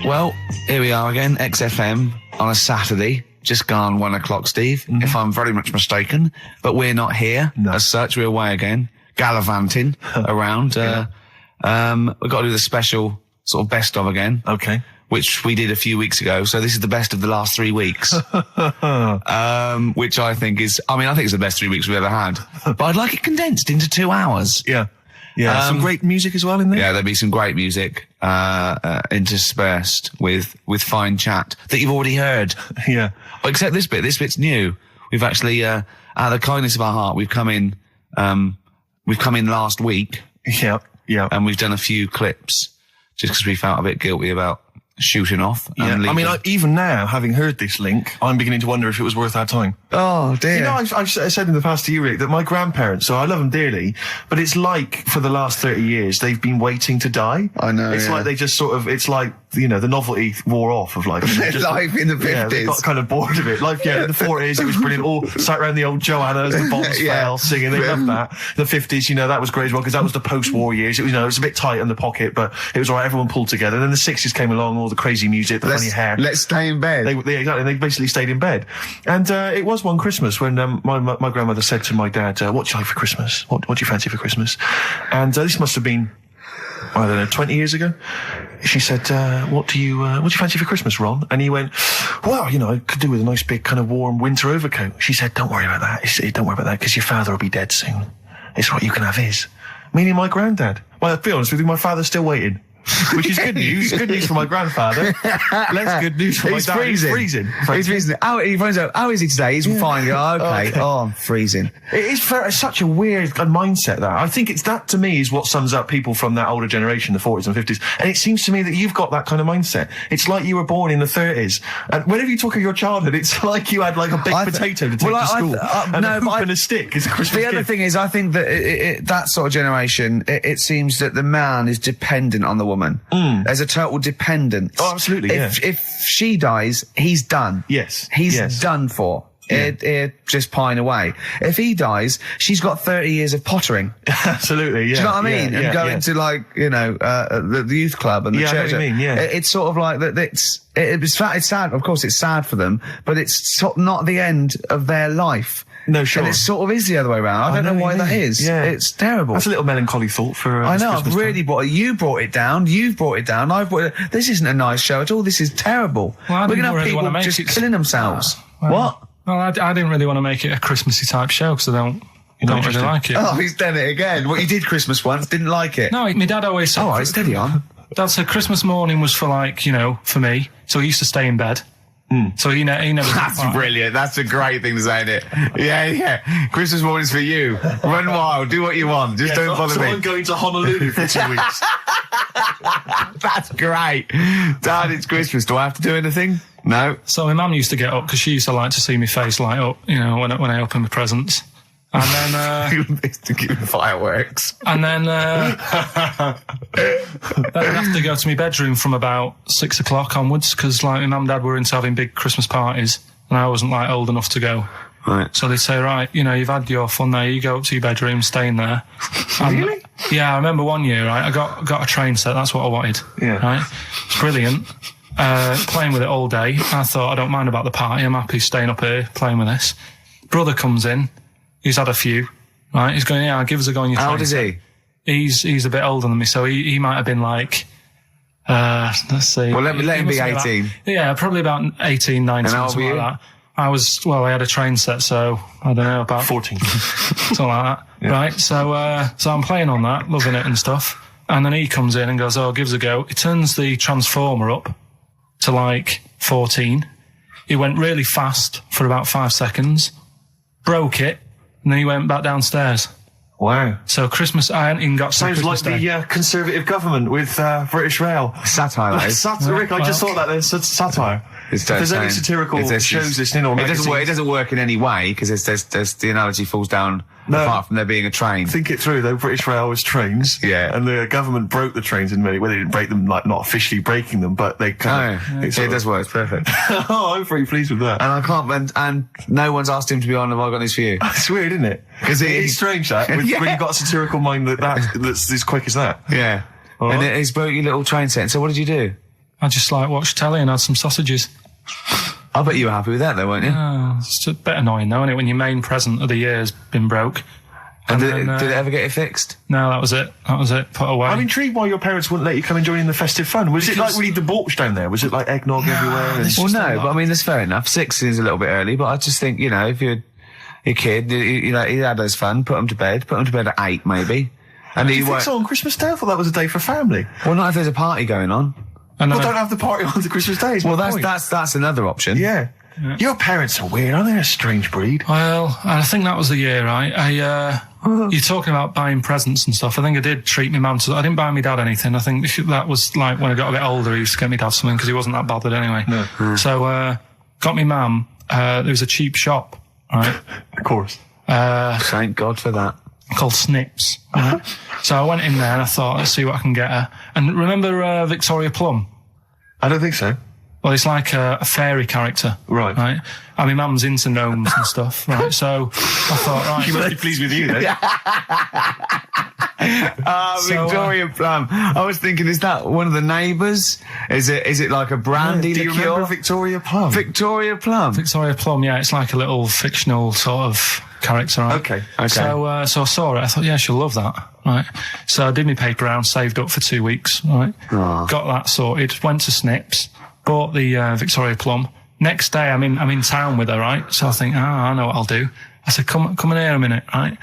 Well, here we are again, XFM on a Saturday. Just gone 1 o'clock, Steve, if I'm very much mistaken. But we're not here as such. We're away again, gallivanting around. We've got to do the special sort of best of again. Okay. Which we did a few weeks ago. So this is the best of the last 3 weeks. Which I think is, I think it's the best 3 weeks we've ever had. But I'd like it condensed into 2 hours. Yeah. Yeah. Some great music as well in there. Yeah, there'll be some great music, interspersed with fine chat that you've already heard. Yeah. Except this bit. This bit's new. We've actually, out of the kindness of our heart, we've come in last week. Yeah. Yeah. And we've done a few clips just because we felt a bit guilty about shooting off. Yeah. Even now, having heard this link, I'm beginning to wonder if it was worth our time. Oh, dear. You know, I've said in the past to you, Rick, that my grandparents, so I love them dearly, but it's like for the last 30 years, they've been waiting to die. I know. It's like they just sort of, it's like, you know, the novelty wore off of life. Life in the 50s. Yeah, they got kind of bored of it. Life, in the 40s, it was brilliant. All sat around the old Joanna as the bombs fell, singing. They loved that. The 50s, you know, that was great as well, because that was the post-war years. It was, you know, it was a bit tight in the pocket, but it was all right. Everyone pulled together. And then the 60s came along, all the crazy music, the funny hair. Let's stay in bed. Exactly. They basically stayed in bed. And it was one Christmas when my grandmother said to my dad, what do you like for Christmas? What do you fancy for Christmas? And this must have been, I don't know, 20 years ago. She said, what do you fancy for Christmas, Ron? And he went, well, you know, I could do with a nice big kind of warm winter overcoat. She said, don't worry about that. Don't worry about that, because your father will be dead soon. It's right, you can have his. Meaning my granddad. Well, to be honest with you, my father's still waiting. Which is good news. Good news for my grandfather. Less good news for my dad. He's freezing. He's freezing. He finds out, how is he today? He's fine. Oh, okay. Oh, I'm freezing. It's such a weird mindset, that. I think that to me is what sums up people from that older generation, the 40s and 50s. And it seems to me that you've got that kind of mindset. It's like you were born in the 30s. And whenever you talk of your childhood, it's like you had like a big potato to take to school. And a hoop and a stick is a Christmas gift. The other thing is, I think that that sort of generation, it seems that the man is dependent on the woman. There's a total dependence. Oh, absolutely, If she dies, he's done. Yes. He's done for. Just pine away. If he dies, she's got 30 years of pottering. Absolutely, yeah. Do you know what I mean? And go into, like, you know, the youth club and the church. I know what you mean, yeah. It's sort of like that. It's sad. Of course, it's sad for them, but it's sort of not the end of their life. No, sure. And it sort of is the other way around. I don't know why that is. Yeah. It's terrible. That's a little melancholy thought for I know, I've really brought it. You brought it down. You've brought it down. I've brought it. This isn't a nice show at all. This is terrible. Well, we're going to have people just killing themselves. What? Well, I didn't really want to make it a Christmassy type show because I don't really like it. Oh, he's done it again. What, you did Christmas once, didn't like it? No, my dad always said... All right, steady on. Dad said Christmas morning was for, like, you know, for me. So he used to stay in bed. So he never... That's brilliant. That's a great thing to say, isn't it? Yeah. Christmas morning's for you. Run wild. Do what you want. Just don't bother me. I'm going to Honolulu for 2 weeks. That's great. Dad, it's Christmas. Do I have to do anything? No. So my mum used to get up because she used to like to see my face light up, you know, when I open my presents. And then to give fireworks. And then then I'd have to go to my bedroom from about 6 o'clock onwards because, like, my mum and dad were into having big Christmas parties and I wasn't, like, old enough to go. Right. So they'd say, right, you know, you've had your fun there, you go up to your bedroom, stay in there. Really? Yeah, I remember one year, right, I got a train set, that's what I wanted. Yeah. Right? It's brilliant. Playing with it all day. I thought, I don't mind about the party, I'm happy staying up here playing with this. Brother comes in, he's had a few, right? He's going, yeah, give us a go on your train. How old is he? He's a bit older than me, so he might have been like, let's see. Well, let him be 18. Yeah, probably about 18, 19, and how old something were you? like that. I had a train set, so I don't know, about 14. Something like that. Yeah. Right, so I'm playing on that, loving it and stuff. And then he comes in and goes, oh, give us a go. He turns the transformer up to like 14. He went really fast for about 5 seconds, broke it, and then he went back downstairs. Wow. So Christmas, I hadn't even got to Sounds Christmas like Day. the Conservative government with British Rail. Satire, that is. Rick, I just thought that there's satire. If there's any satirical shows listening or magazines... It doesn't work in any way, because there's the analogy falls down apart from there being a train. Think it through, though. British Rail was trains. Yeah. And the government broke the trains in many... Well, they didn't break them, like, not officially breaking them, but they kind of... It does work. It's perfect. Oh, I'm very pleased with that. And I can't... And no one's asked him to be on Have I Got News For You? It's weird, isn't it? Because it's strange, that, when you've got a satirical mind that's as quick as that. Yeah. And it's broke your little train set. So what did you do? I just like watched telly and had some sausages. I bet you were happy with that though, weren't you? It's a bit annoying though, isn't it, when your main present of the year's been broke. And did it ever get it fixed? No, that was it. Put away. I'm intrigued why your parents wouldn't let you come and join in the festive fun. Was it like really debauched down there? Was it like eggnog everywhere? Well, no, but I mean, that's fair enough. 6 is a little bit early, but I just think, you know, if you're a kid, you know, he had his fun, put him to bed at 8 maybe. And Do you think so on Christmas Day? I thought that was a day for family. Well, not if there's a party going on. Well, don't have the party on the Christmas Day. Well, that's another option. Yeah. Your parents are weird, aren't they? A strange breed. Well, I think that was the year, right? You're talking about buying presents and stuff. I think I did treat my mum to. I didn't buy my dad anything. I think that was like when I got a bit older, he used to get me dad something because he wasn't that bothered anyway. No. So, got me mum. There was a cheap shop, right? Of course. Thank God for that. Called Snips. Right? So I went in there and I thought, let's see what I can get her. And remember Victoria Plum? I don't think so. Well, it's like a fairy character. Right. I mean, mum's into gnomes and stuff, right? So I thought, right. She must be pleased with you, then. Victoria Plum. I was thinking, is that one of the neighbours? Is it like a brandy Do you liqueur? remember Victoria Plum? Victoria Plum. Victoria Plum, yeah, it's like a little fictional sort of character, right? Okay. So I saw it. I thought, yeah, she'll love that, right? So I did my paper round, saved up for 2 weeks, right? Aww. Got that sorted. Went to Snips, bought the Victoria Plum. Next day, I'm in town with her, right? So I think, I know what I'll do. I said, come in here a minute, right?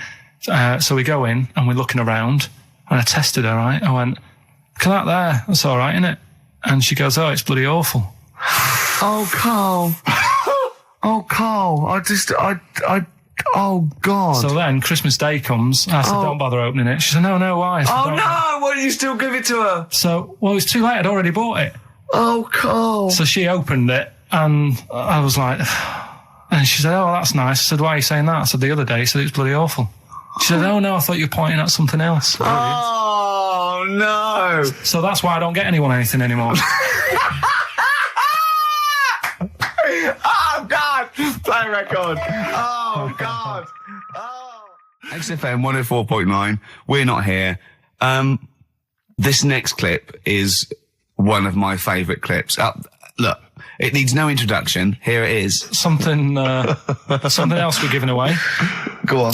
So we go in and we're looking around, and I tested her, right? I went, look at that there. That's all right, isn't it? And she goes, oh, it's bloody awful. Oh, Karl. Oh, Karl. Oh, God. So then Christmas Day comes. I said, don't bother opening it. She said, no, why? I said, Oh, no. Why did you still give it to her? So, well, it was too late. I'd already bought it. Oh, Karl. So she opened it, and I was like, and she said, oh, that's nice. I said, why are you saying that? I said, the other day, she said, it's bloody awful. She said, oh, no, I thought you were pointing at something else. Oh, no. So that's why I don't get anyone anything anymore. Oh, God. Play record. Oh, God. Oh. XFM 104.9. We're not here. This next clip is one of my favourite clips. Look, it needs no introduction. Here it is. Something else we're giving away. Go on.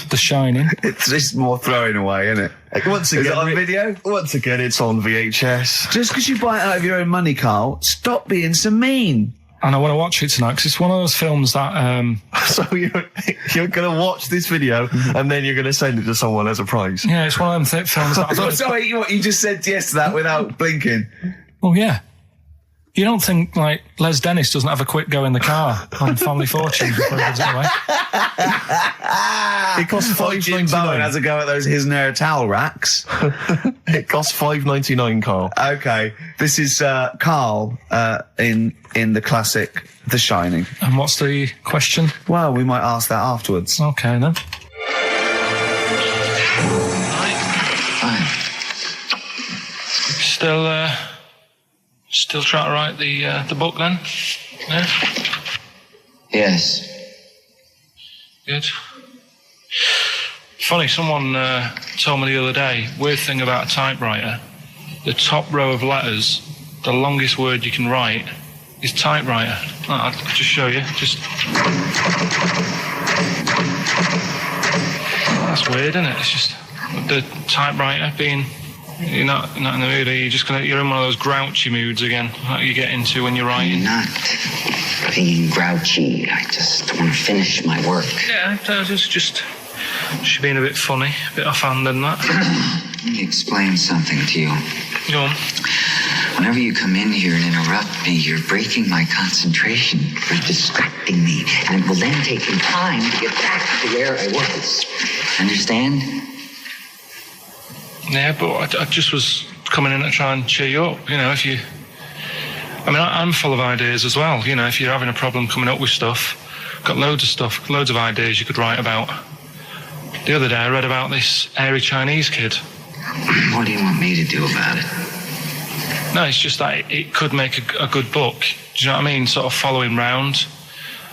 The Shining. It's just more throwing away, isn't it? Once again, is it on video? Once again, it's on VHS. Just because you buy it out of your own money, Karl, stop being so mean. And I want to watch it tonight because it's one of those films that... So you're going to watch this video and then you're going to send it to someone as a prize? Yeah, it's one of them films that... Sorry, what, you just said yes to that without blinking? Oh, yeah. You don't think, like, Les Dennis doesn't have a quick go in the car on Family Fortune before he gives it away? It costs Jim Bowen $5.99. has a go at those his and her towel racks. It costs $5.99, Karl. Okay, this is Karl in the classic The Shining. And what's the question? Well, we might ask that afterwards. Okay, then. Still trying to write the book then? Yeah? Yes. Good. Funny, someone told me the other day, weird thing about a typewriter, the top row of letters, the longest word you can write is typewriter. I'll just show you. That's weird, isn't it? It's just the typewriter being... You're not in the mood, are you? You're in one of those grouchy moods again, like you get into when you're writing. I'm not being grouchy. I just want to finish my work. Yeah, just being a bit funny, a bit offhand and that. Let me explain something to you. Go on. Whenever you come in here and interrupt me, you're breaking my concentration. You're distracting me. And it will then take me time to get back to where I was. Understand? Yeah, but I just was coming in to try and cheer you up, you know, if you... I mean, I'm full of ideas as well, you know, if you're having a problem coming up with stuff, got loads of ideas you could write about. The other day I read about this airy Chinese kid. What do you want me to do about it? No, it's just that it could make a good book. Do you know what I mean? Sort of following round.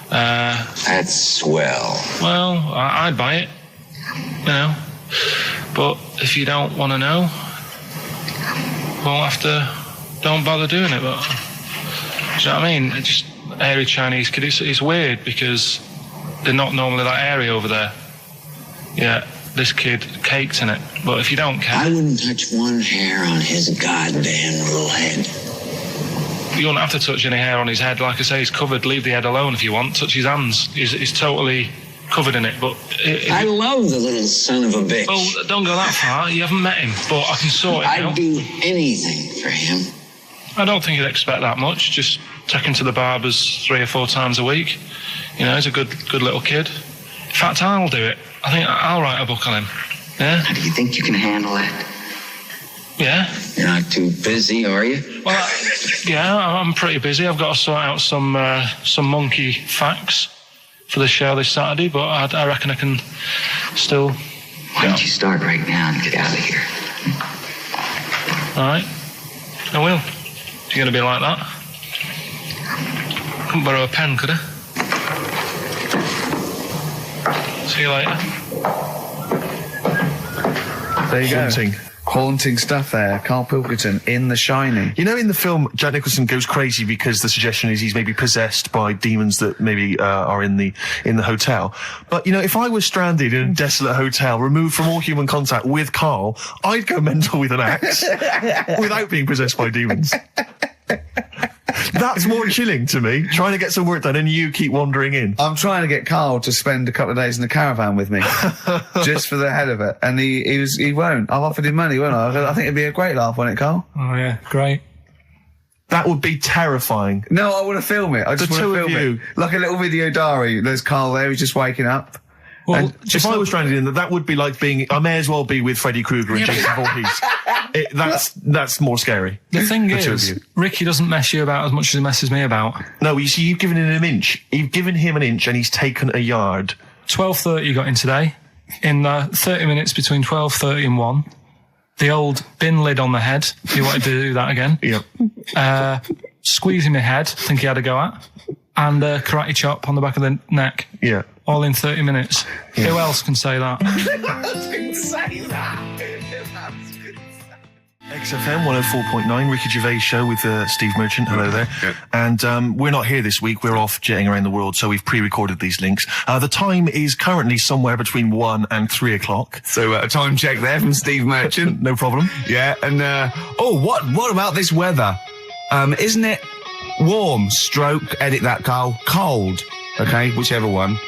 That's swell. Well, I'd buy it, you know. But if you don't want to know, we'll have to don't bother doing it. But do you know what I mean? It's just hairy Chinese kid. It's weird because they're not normally that hairy over there. Yeah, this kid caked in it. But if you don't care, I wouldn't touch one hair on his goddamn little head. you don't have to touch any hair on his head. Like I say, he's covered. Leave the head alone if you want. Touch his hands. He's totally covered in it. But I love the little son of a bitch. Well, don't go that far. You haven't met him, but I can sort it out. I'd do anything for him. I don't think you'd expect that much. Just take him to the barbers 3 or 4 times a week. You know, he's a good little kid. In fact, I'll do it. I think I'll write a book on him. Yeah? How do you think you can handle that? Yeah. You're not too busy, are you? Well, yeah, I'm pretty busy. I've got to sort out some monkey facts for the show this Saturday, but I reckon I can still... Why don't you start right now and get out of here? All right. I will. You're going to be like that. Couldn't borrow a pen, could I? See you later. There you Haunting. go. Haunting stuff there. Karl Pilkington in The Shining. You know, in the film, Jack Nicholson goes crazy because the suggestion is he's maybe possessed by demons that maybe are in the hotel. But, you know, if I was stranded in a desolate hotel, removed from all human contact with Karl, I'd go mental with an axe without being possessed by demons. That's more chilling to me, trying to get some work done and you keep wandering in. I'm trying to get Karl to spend a couple of days in the caravan with me, just for the head of it. And he won't. I've offered him money, won't I? I think it'd be a great laugh, wouldn't it, Karl? Oh, yeah, great. That would be terrifying. No, I want to film it. I just want to film it. Like a little video diary. There's Karl there, he's just waking up. Well, If I was stranded in that would be like being... I may as well be with Freddy Krueger and Jason Voorhees. That's more scary. The thing The two of is, you. Ricky doesn't mess you about as much as he messes me about. No, you see, you've given him an inch. You've given him an inch and he's taken a yard. 12:30 you got in today. In 30 minutes between 12:30 and 1. The old bin lid on the head. He wanted to do that again. Yep. Squeezing my head, think he had a go at. And karate chop on the back of the neck. Yeah. All in 30 minutes. Yeah. Who else can say that? XFM 104.9, Ricky Gervais Show with Steve Merchant. Hello there. Good. And we're not here this week. We're off jetting around the world, so we've pre-recorded these links. The time is currently somewhere between 1 and 3 o'clock. So a time check there from Steve Merchant. No problem. Yeah, and what about this weather? Isn't it warm? Stroke, edit that, Karl. Cold. Okay, whichever one.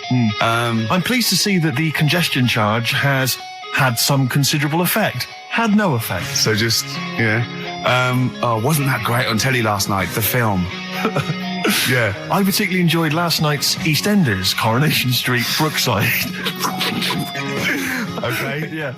I'm pleased to see that the congestion charge has had some considerable effect. Had no effect. So just wasn't that great on telly last night? The film. Yeah. I particularly enjoyed last night's EastEnders, Coronation Street, Brookside. Okay. Yeah.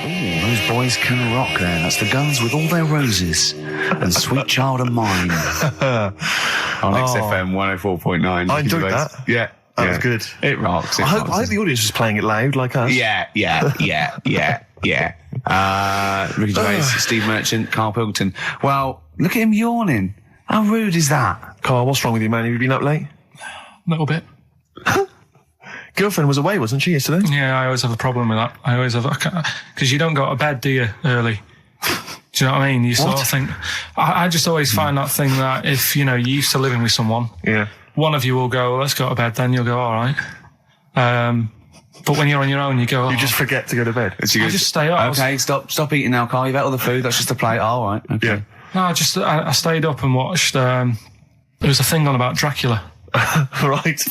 Ooh, those boys can rock there. That's the Guns with All Their Roses and Sweet Child of Mine. On XFM 104.9. I enjoyed that. Yeah. That was good. It rocks. I hope the audience was playing it loud like us. Yeah. Ricky Gervais, Steve Merchant, Karl Pilkington. Well, look at him yawning. How rude is that? Karl, what's wrong with you, man? Have you been up late? A little bit. Girlfriend was away, wasn't she, yesterday? Yeah, I always have a problem with that. I always have... Because you don't go to bed, do you, early? Do you know what I mean? You sort of think... I just always find that thing that if, you know, you're used to living with someone... Yeah. One of you will go, let's go to bed, then you'll go, all right. But when you're on your own, you go, You just forget to go to bed. I just stay up. Okay, stop eating now, Karl. You've ate all the food. That's just a plate. All right. Okay. Yeah. No, I stayed up and watched, there was a thing on about Dracula. Right.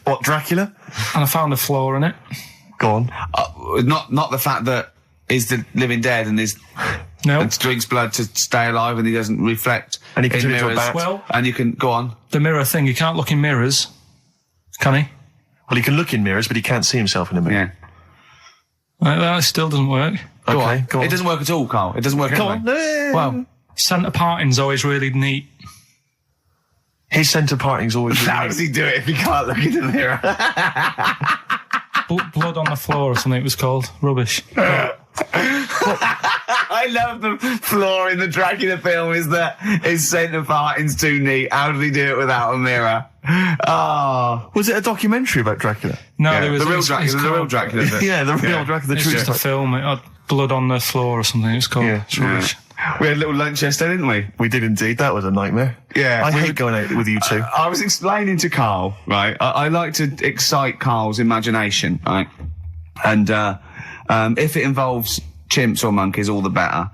What, Dracula? And I found a flaw in it. Go on. Not the fact that he's the living dead and and drinks blood to stay alive and he doesn't reflect And he can in turn into a mirrors. bat. Well, And you can go on. the mirror thing, you can't look in mirrors, can he? Well, he can look in mirrors, but he can't see himself in a mirror. Yeah. That still doesn't work. Go Okay, on. go on. It doesn't work at all, Karl. It doesn't work Go anyway. on. Well, Centre parting's always really neat. His centre parting's always... how does he do it if he can't look in the mirror? Blood on the floor or something it was called. Rubbish. I love the flaw in the Dracula film is that his centre parting's too neat. How did he do it without a mirror? Oh. Was it a documentary about Dracula? No, Yeah, there was the real it's Dracula. The real called- Dracula. Yeah, the real Dracula, the It's true just a story. film. It had blood on the floor or something. It's called. Yeah. It's rubbish. We had a little lunch yesterday, didn't we? We did indeed. That was a nightmare. Yeah. I hate going out with you two. I was explaining to Karl, right? I like to excite Karl's imagination, right? And if it involves chimps or monkeys, all the better.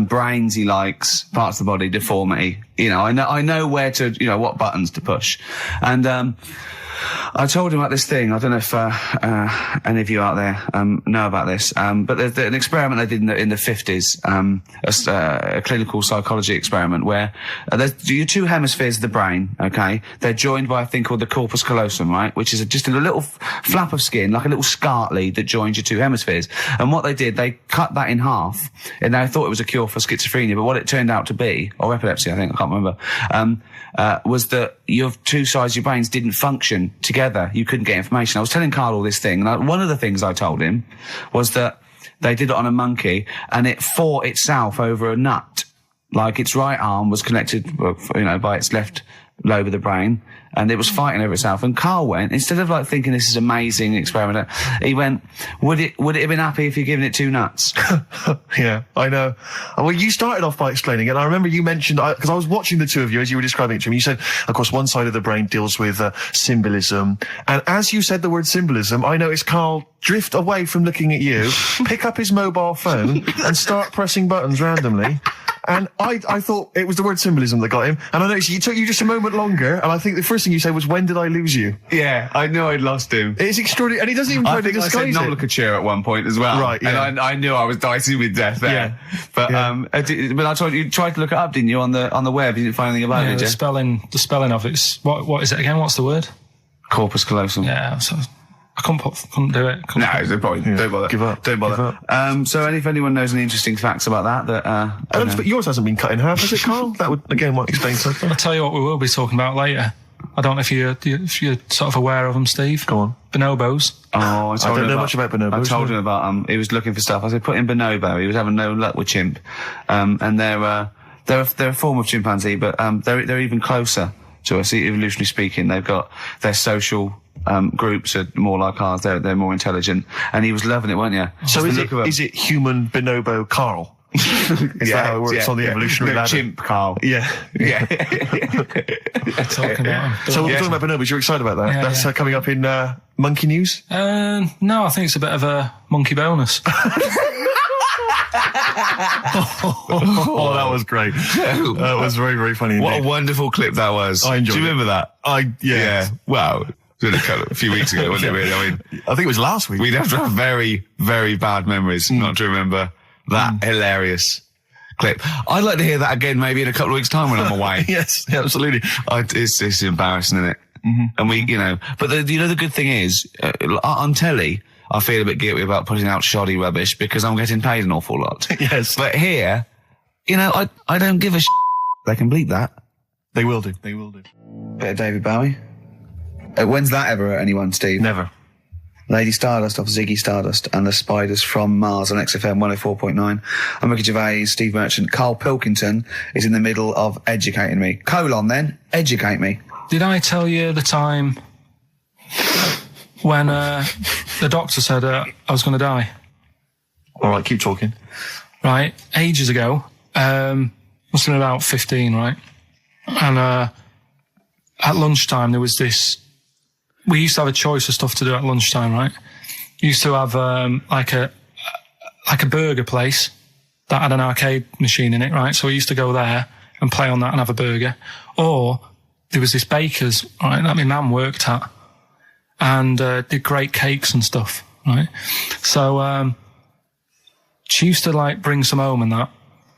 Brains he likes, parts of the body, deformity. You know, I know where to, you know, what buttons to push. And I told him about this thing. I don't know if any of you out there know about this, but there's an experiment they did in the 50s, a clinical psychology experiment where there's your two hemispheres of the brain, okay? They're joined by a thing called the corpus callosum, right? Which is just a little flap of skin, like a little scarlet lead that joins your two hemispheres. And what they did, they cut that in half, and they thought it was a cure for schizophrenia, but what it turned out to be, or epilepsy, I think, I can't remember, was that your two sides of your brains didn't function together. You couldn't get information. I was telling Karl all this thing, and one of the things I told him was that they did it on a monkey, and it fought itself over a nut. Like its right arm was connected, you know, by its left lobe of the brain, and it was fighting over itself. And Karl went, instead of like thinking this is amazing experiment, he went, would it have been happy if you'd given it two nuts? Yeah, I know. Well, you started off by explaining it. And I remember you mentioned, because I was watching the two of you as you were describing it to me, you said, of course, one side of the brain deals with symbolism. And as you said the word symbolism, I noticed Karl drift away from looking at you, pick up his mobile phone and start pressing buttons randomly. And I thought it was the word symbolism that got him. And I noticed it took you just a moment longer. And I think the first thing you said was, when did I lose you? Yeah, I knew I'd lost him. It's extraordinary. And he doesn't even try to disguise it. I said nomenclature at one point as well. Right, yeah. And I knew I was dicing with death there. Yeah. But, but I told you, you tried to look it up, didn't you, on the web? You didn't find anything about it, did you? The spelling of it's, what is it again? What's the word? Corpus callosum. Yeah, so I couldn't do it. No, there's no point. Don't bother. Give up. Don't bother. So if anyone knows any interesting facts about that, but yours hasn't been cut in half, has it, Karl? That would, again, might explain something. I'll tell you what we will be talking about later. I don't know if you're sort of aware of them, Steve. Go on. Bonobos. Oh, I don't know much about bonobos. I told him about he was looking for stuff. I said, put in bonobo. He was having no luck with chimp. And they're a form of chimpanzee, but they're even closer to us, evolutionarily speaking. They've got their social groups are more like ours. They're more intelligent, and he was loving it, weren't you? So is it human bonobo Karl? Is that how it works on the evolutionary ladder? Chimp Karl. Yeah. Talking about him. So we're talking about bonobos. You're excited about that? Yeah, That's coming up in monkey news? No, I think it's a bit of a monkey bonus. Oh, that was gregreat. That was very, very funny. What indeed. a wonderful clip that was. I enjoyed it. Do you remember that? Yeah. Wow. It was a few weeks ago, wasn't it, really? I mean, I think it was last week. we'd have to have very, very bad memories not to remember that hilarious clip. I'd like to hear that again maybe in a couple of weeks' time when I'm away. Yes, absolutely. It's embarrassing, isn't it? Mm-hmm. And we, but the good thing is, on telly, I feel a bit guilty about putting out shoddy rubbish because I'm getting paid an awful lot. Yes. But here, I don't give a They can bleep that. They will do. Bit of David Bowie. When's that ever at anyone, Steve? Never. Lady Stardust off Ziggy Stardust and the Spiders from Mars on XFM 104.9. I'm Ricky Gervais, Steve Merchant. Karl Pilkington is in the middle of educating me. Educate me. Did I tell you the time when the doctor said I was going to die? All right, keep talking. Right, ages ago. Must have been about 15, right? And at lunchtime there was this. We used to have a choice of stuff to do at lunchtime, right? We used to have like a burger place that had an arcade machine in it, right? So we used to go there and play on that and have a burger. Or there was this baker's, right, that my mum worked at, and did great cakes and stuff, right? So she used to like bring some home and that,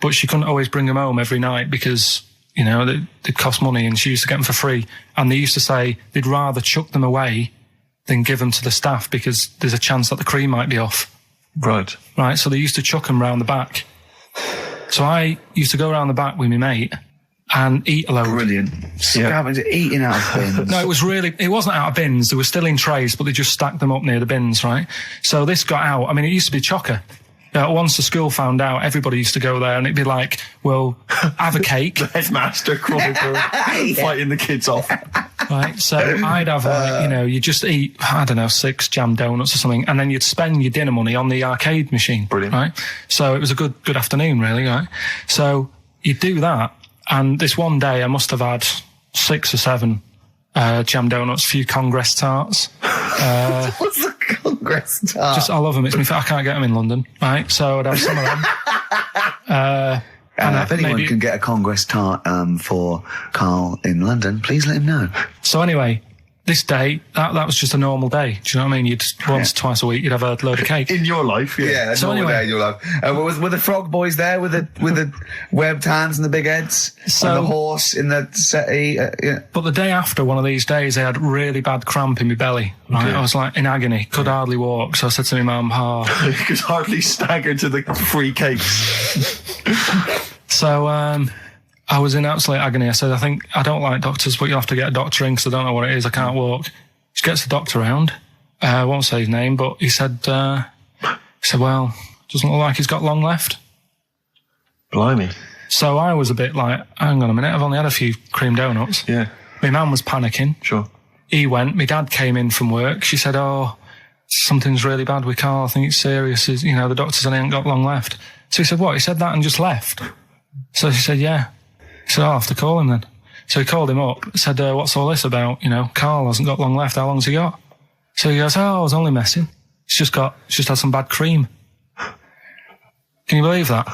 but she couldn't always bring them home every night because they'd cost money, and she used to get them for free. And they used to say they'd rather chuck them away than give them to the staff because there's a chance that the cream might be off. Right. Right, so they used to chuck them round the back. So I used to go round the back with my mate and eat a load. Brilliant. Eating out of bins. No, it wasn't out of bins. They were still in trays, but they just stacked them up near the bins, right? So this got out. I mean, it used to be chocker. Once the school found out, everybody used to go there, and it'd be like, well, have a cake. The headmaster chronicle fighting the kids off. Right, so I'd have you just eat, I don't know, 6 jam donuts or something, and then you'd spend your dinner money on the arcade machine. Brilliant. Right? So it was a good afternoon, really, right? So you'd do that, and this one day I must have had 6 or 7 jam donuts, a few Congress tarts. What's the Congress tart? I love them. I can't get them in London, right? So I'd have some of them. If anyone can get a Congress tart for Karl in London, please let him know. So anyway, this day, that was just a normal day. Do you know what I mean? You'd twice a week, you'd have a load of cake. In your life, Yeah, so normal anyway, day in your life. Were the frog boys there with the webbed hands and the big heads? So, and the horse in the settee? But the day after one of these days, I had really bad cramp in my belly. Right? Okay. I was like in agony, could hardly walk. So I said to my mum, you could hardly stagger to the free cakes. So I was in absolute agony. I said, I don't like doctors, but you'll have to get a doctor in because I don't know what it is. I can't walk. She gets the doctor round. I won't say his name, but he said, well, doesn't look like he's got long left. Blimey. So I was a bit like, hang on a minute, I've only had a few cream donuts. Yeah. My mum was panicking. Sure. He went. My dad came in from work. She said, something's really bad with Karl. I think it's serious. The doctor said he ain't got long left. So he said, what? He said that and just left. So she said, yeah. He said, I'll have to call him then. So he called him up, said, what's all this about? Karl hasn't got long left. How long's he got? So he goes, I was only messing. He's just had some bad cream. Can you believe that?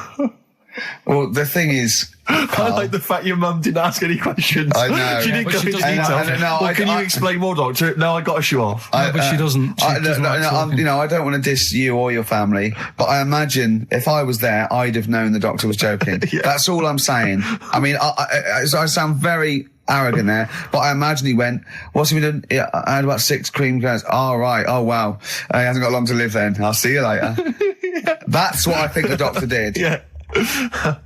Well, the thing is, I like the fact your mum didn't ask any questions. I know. She didn't go into detail. Can you explain more, doctor? No, I got to show off. But she doesn't. I don't want to diss you or your family, but I imagine if I was there, I'd have known the doctor was joking. Yeah. That's all I'm saying. I mean, I sound very arrogant there, but I imagine he went, what's he been doing? Yeah, I had about 6 cream cones. Oh, right. Oh, wow. He hasn't got long to live then. I'll see you later. Yeah. That's what I think the doctor did. Yeah. I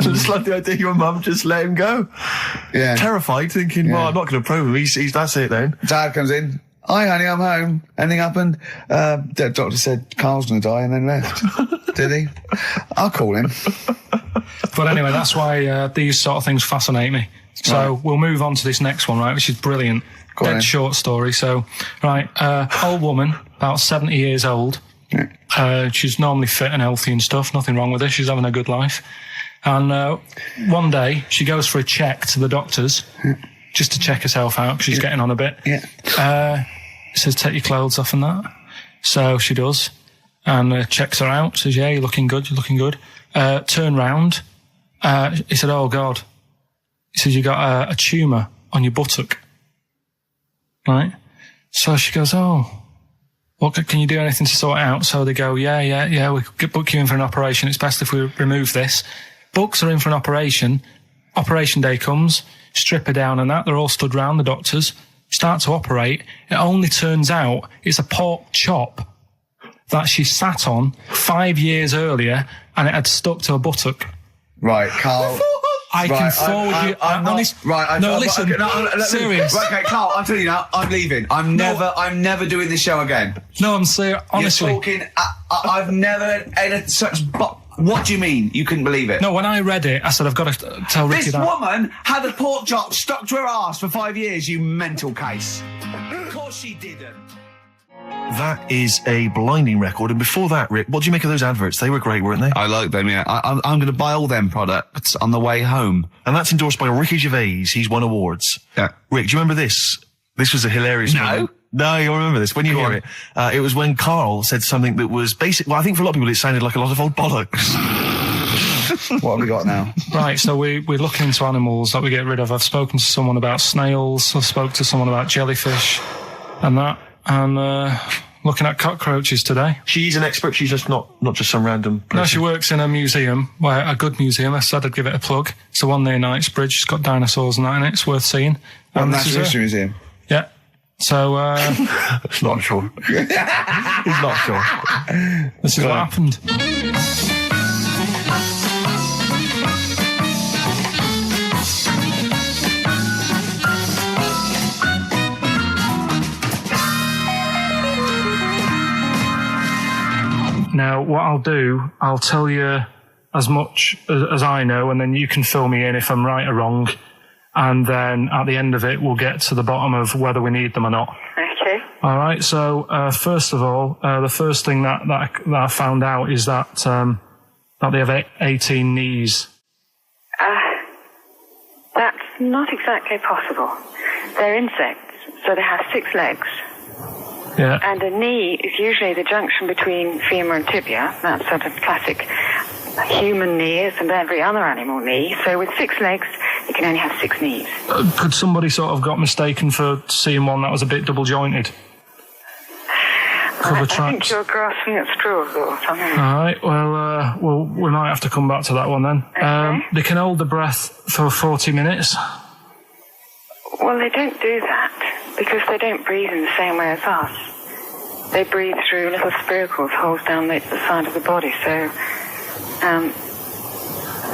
just like the idea your mum just let him go. Yeah. Terrified, thinking, well, I'm not going to probe him. He's that's it then. Dad comes in. Hi, honey, I'm home. Anything happened? The doctor said Karl's going to die and then left. Did he? I'll call him. But anyway, that's why these sort of things fascinate me. So we'll move on to this next one, right, which is brilliant. Dead short story. So, right, old woman, about 70 years old. Yeah. She's normally fit and healthy and stuff. Nothing wrong with her. She's having a good life. And one day, she goes for a check to the doctor's just to check herself out because she's getting on a bit. Yeah. He says, take your clothes off and that. So she does. And checks her out. Says, yeah, you're looking good. You're looking good. Turn round. He said, oh, God. He says, you got a tumour on your buttock. Right? So she goes, oh, well, can you do anything to sort it out? So they go, yeah, we could book you in for an operation. It's best if we remove this. Books are in for an operation. Operation day comes, strip her down and that. They're all stood round, the doctors. Start to operate. It only turns out it's a pork chop that she sat on 5 years earlier and it had stuck to her buttock. Right, Karl. I can forward you. I'm not, honest, right. No, listen. Serious. Right, okay, Karl, I'm telling you now, I'm leaving. I'm never doing this show again. No, I'm serious. Honestly. You're talking, I've never had such, what do you mean? You couldn't believe it? No, when I read it, I said, I've got to tell Ricky this that. This woman had a pork chop stuck to her arse for 5 years, you mental case. Of course she didn't. That is a blinding record. And before that, Rick, what do you make of those adverts? They were great, weren't they? I like them, yeah. I'm going to buy all them products on the way home. And that's endorsed by Ricky Gervais. He's won awards. Yeah. Rick, do you remember this? This was a hilarious moment. No, you'll remember this when you hear it. It was when Karl said something that was basic. Well, I think for a lot of people it sounded like a lot of old bollocks. What have we got now? Right, so we're looking into animals that we get rid of. I've spoken to someone about snails. I've spoken to someone about jellyfish and that. And looking at cockroaches today. She's an expert. She's just not just some random person. No, she works in a museum, a good museum. I said I'd give it a plug. It's the one near Knightsbridge. It's got dinosaurs and that in it. It's worth seeing. Natural History Museum. Yeah. So, It's not sure. He's not sure. This is what happened. Now, what I'll do, I'll tell you as much as I know, and then you can fill me in if I'm right or wrong. and then at the end of it, we'll get to the bottom of whether we need them or not. Okay. All right. So first of all, the first thing that I found out is that they have 18 knees. That's not exactly possible. They're insects, so they have 6 legs. Yeah. And a knee is usually the junction between femur and tibia. That's sort of classic human knee, as and every other animal knee. So with 6 legs, you can only have 6 knees. Could somebody sort of got mistaken for seeing one that was a bit double jointed? I think you're grasping at straws or something. All right. Well, we might have to come back to that one then. Okay. They can hold the breath for 40 minutes. Well, they don't do that because they don't breathe in the same way as us. They breathe through little spiracles, holes down the side of the body. So,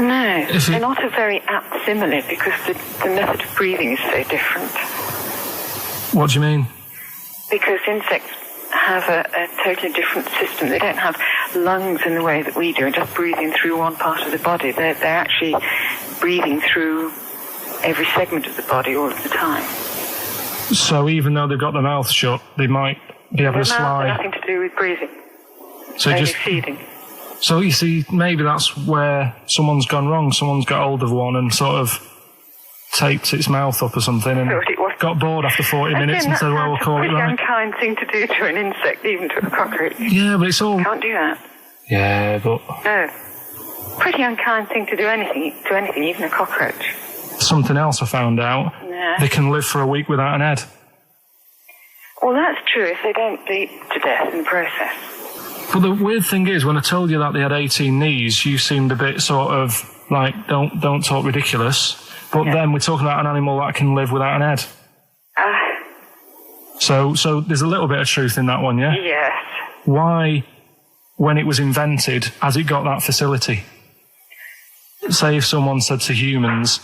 no, they're not a very apt simile because the method of breathing is so different. What do you mean? Because insects have a totally different system. They don't have lungs in the way that we do, and just breathing through one part of the body. They're actually breathing through every segment of the body all of the time. So even though they've got their mouth shut, they might be able to slide. Nothing to do with breathing. So only just feeding. So you see, maybe that's where someone's gone wrong. Someone's got hold of one and sort of taped its mouth up or something and got bored after 40 minutes and said, well, we'll call it right. That's a pretty unkind thing to do to an insect, even to a cockroach. Yeah, but it's all... Can't do that. Yeah, but... No. Pretty unkind thing to do anything, even a cockroach. Something else I found out. Yeah. They can live for a week without an head. Well, that's true if they don't bleed to death in the process. But the weird thing is, when I told you that they had 18 knees, you seemed a bit sort of like, don't talk ridiculous. But then we're talking about an animal that can live without an head. So there's a little bit of truth in that one, yeah? Yes. Why, when it was invented, has it got that facility? Say if someone said to humans,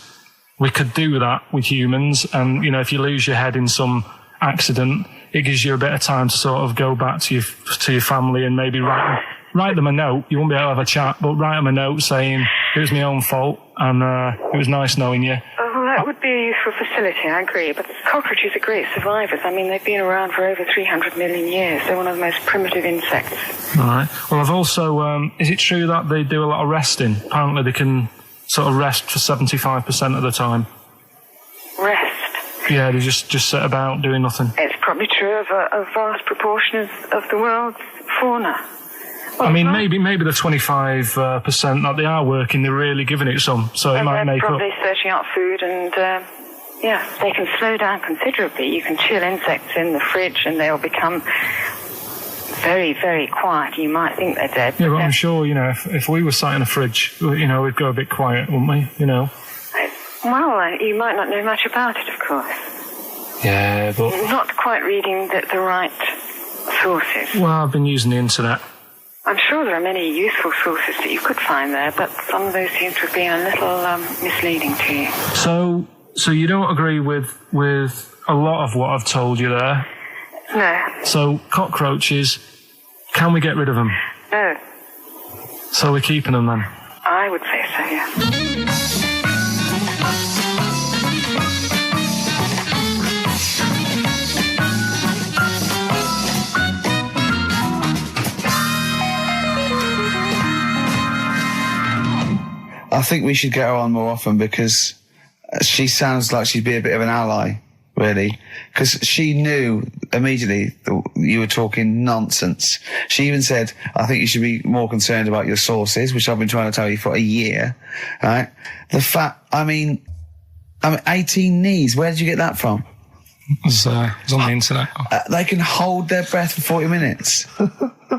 we could do that with humans, and, you know, if you lose your head in some accident, it gives you a bit of time to sort of go back to your family and maybe write them a note. You won't be able to have a chat, but write them a note saying, it was my own fault, and it was nice knowing you. Well, that would be a useful facility, I agree. But cockroaches are great survivors. I mean, they've been around for over 300 million years. They're one of the most primitive insects. All right. Well, I've also... is it true that they do a lot of resting? Apparently they can sort of rest for 75% of the time. Rest? Yeah, they just sit about doing nothing. It's probably true of a vast proportion of the world's fauna. Well, I mean, maybe the 25% that they are working, they're really giving it some, so it might make up. They're probably searching out food, and they can slow down considerably. You can chill insects in the fridge, and they'll become very, very quiet. You might think they're dead. Yeah, but I'm sure, you know, if we were sat in a fridge, you know, we'd go a bit quiet, wouldn't we? You know. Well, you might not know much about it, of course. Yeah, but... You're not quite reading the right sources. Well, I've been using the internet. I'm sure there are many useful sources that you could find there, but some of those seem to have been a little misleading to you. So you don't agree with a lot of what I've told you there? No. So cockroaches, can we get rid of them? No. So we're keeping them then? I would say so, yeah. I think we should get her on more often because she sounds like she'd be a bit of an ally, really. Because she knew immediately that you were talking nonsense. She even said, I think you should be more concerned about your sources, which I've been trying to tell you for a year, right? The fact, I mean, 18 knees, where did you get that from? It was on the internet. They can hold their breath for 40 minutes.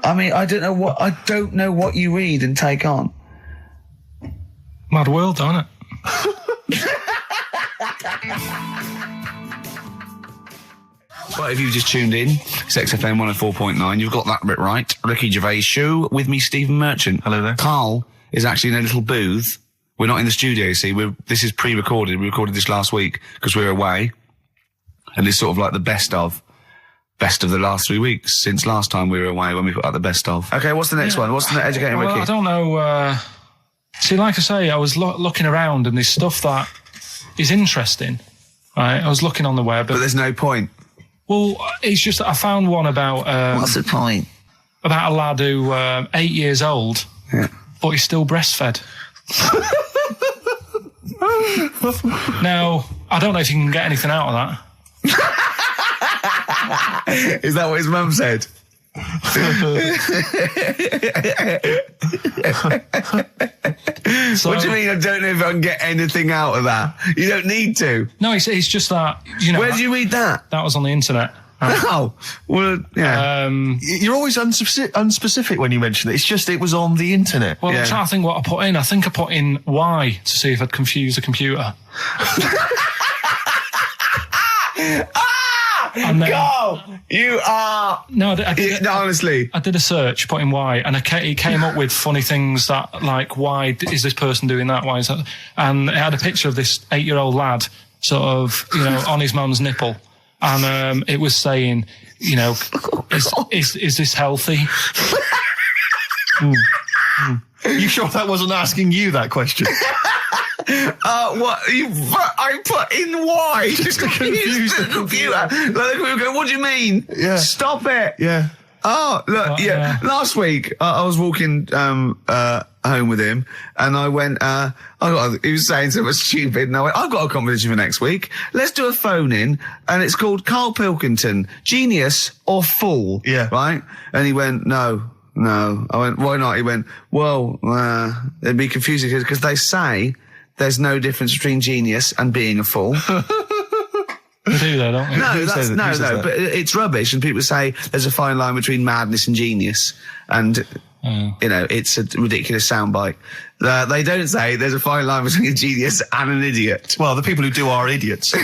I mean, I don't know what you read and take on. Mad world, don't it? Well, if you've just tuned in, it's XFM 104.9. You've got that bit right. Ricky Gervais Show with me, Stephen Merchant. Hello there. Karl is actually in a little booth. We're not in the studio, you see. This is pre-recorded. We recorded this last week because we were away. And it's sort of like the best of the last 3 weeks since last time we were away when we put out the best of. Okay, what's the next one? What's the educating Ricky? I don't know. See, like I say, I was looking around and there's stuff that is interesting. Right, I was looking on the web. But there's no point. Well, it's just that I found one about... What's the point? About a lad who 8 years old, but he's still breastfed. Now, I don't know if you can get anything out of that. Is that what his mum said? So, what do you mean? I don't know if I can get anything out of that. You don't need to. No, it's just that, you know. Where did you read that? That was on the internet. Oh, well, yeah. You're always unspecific when you mention it. It's just it was on the internet. Well, I'm trying to think what I put in. I think I put in Y to see if I'd confuse the computer. And then, Carl, you are... No, honestly. I did a search, put in Y, and it came up with funny things that, like, why is this person doing that? Why is that? And it had a picture of this 8-year-old lad, sort of, you know, on his mum's nipple. And it was saying, you know, is this healthy? You sure that wasn't asking you that question? What? I put in Y just to confuse the computer. Like, we go, what do you mean? Yeah. Stop it. Yeah. Oh, look, last week, I was walking, home with him, and I went, he was saying something stupid, and I went, I've got a competition for next week. Let's do a phone in, and it's called Karl Pilkington, Genius or Fool. Yeah. Right? And he went, No. I went, why not? He went, well, it'd be confusing because they say there's no difference between genius and being a fool. They do that, don't they? No, but it's rubbish, and people say there's a fine line between madness and genius, and you know, it's a ridiculous soundbite. They don't say there's a fine line between a genius and an idiot. Well, the people who do are idiots.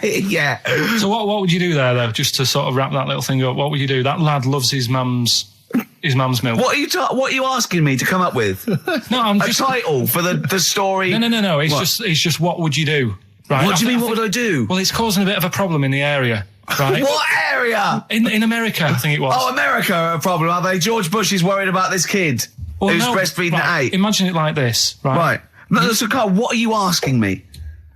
Yeah. So what would you do there, though, just to sort of wrap that little thing up? What would you do? That lad loves his mum's milk. What are you asking me to come up with? No, I'm just... A title for the story? No. It's just what would you do? Right? What do you mean, what would I do? Well, it's causing a bit of a problem in the area, right? What area? In America, I think it was. Oh, America are a problem, are they? George Bush is worried about this kid who's breastfeeding at 8. Imagine it like this, right? Right. No, so, Carl, what are you asking me?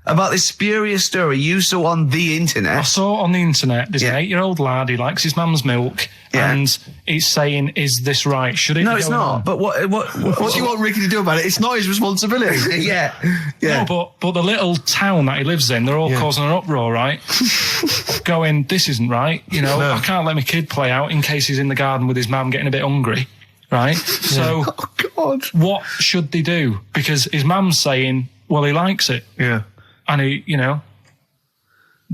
About this spurious story you saw on the internet? I saw on the internet, there's an 8-year-old lad, he likes his mum's milk, and he's saying, is this right? Should it No, be it's going not. on? But what do you want Ricky to do about it? It's not his responsibility. Yeah. No, but the little town that he lives in, they're all causing an uproar, right? Going, this isn't right. You know, I can't let my kid play out in case he's in the garden with his mum getting a bit hungry, right? So, Oh, God. What should they do? Because his mum's saying, well, he likes it. Yeah. And he, you know,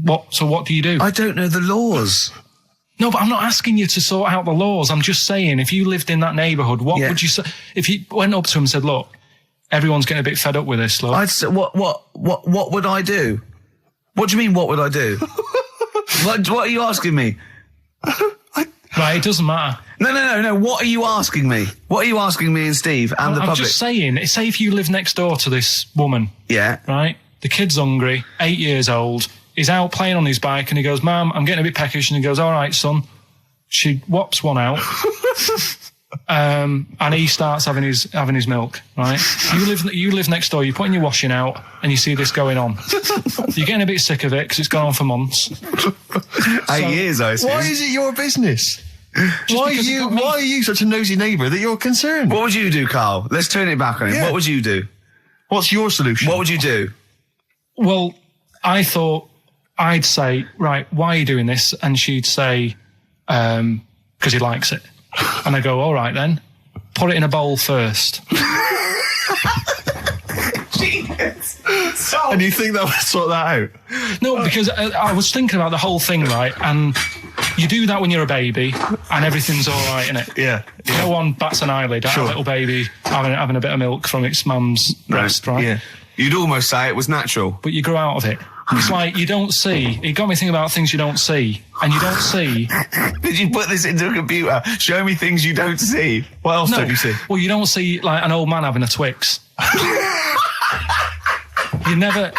what do you do? I don't know the laws. No, but I'm not asking you to sort out the laws. I'm just saying, if you lived in that neighbourhood, what would you say? If you went up to him and said, look, everyone's getting a bit fed up with this, look. I'd say, what would I do? What do you mean, what would I do? What are you asking me? Right, it doesn't matter. No. What are you asking me? What are you asking me and Steve and the public? I'm just saying, say if you live next door to this woman. Yeah. Right? The kid's hungry, 8 years old. He's out playing on his bike and he goes, Mum, I'm getting a bit peckish. And he goes, all right, son. She whops one out. And he starts having his milk, right? You live next door, you're putting your washing out and you see this going on. You're getting a bit sick of it because it's gone on for months. 8 years, I assume. Why is it your business? Why are you such a nosy neighbour that you're concerned? What would you do, Carl? Let's turn it back on him. Yeah. What would you do? What's your solution? What would you do? Well, I thought I'd say, right, why are you doing this? And she'd say, because he likes it. And I go, all right then, put it in a bowl first. And you think that would sort that out? No, because I was thinking about the whole thing, right? And you do that when you're a baby and everything's all right, innit? Yeah. No one bats an eyelid at a little baby having a bit of milk from its mum's breast, right? Yeah. You'd almost say it was natural. But you grow out of it. It's like you don't see. It got me thinking about things you don't see. And you don't see. Did you put this into a computer? Show me things you don't see. What else don't you see? Well, you don't see like an old man having a Twix. You never...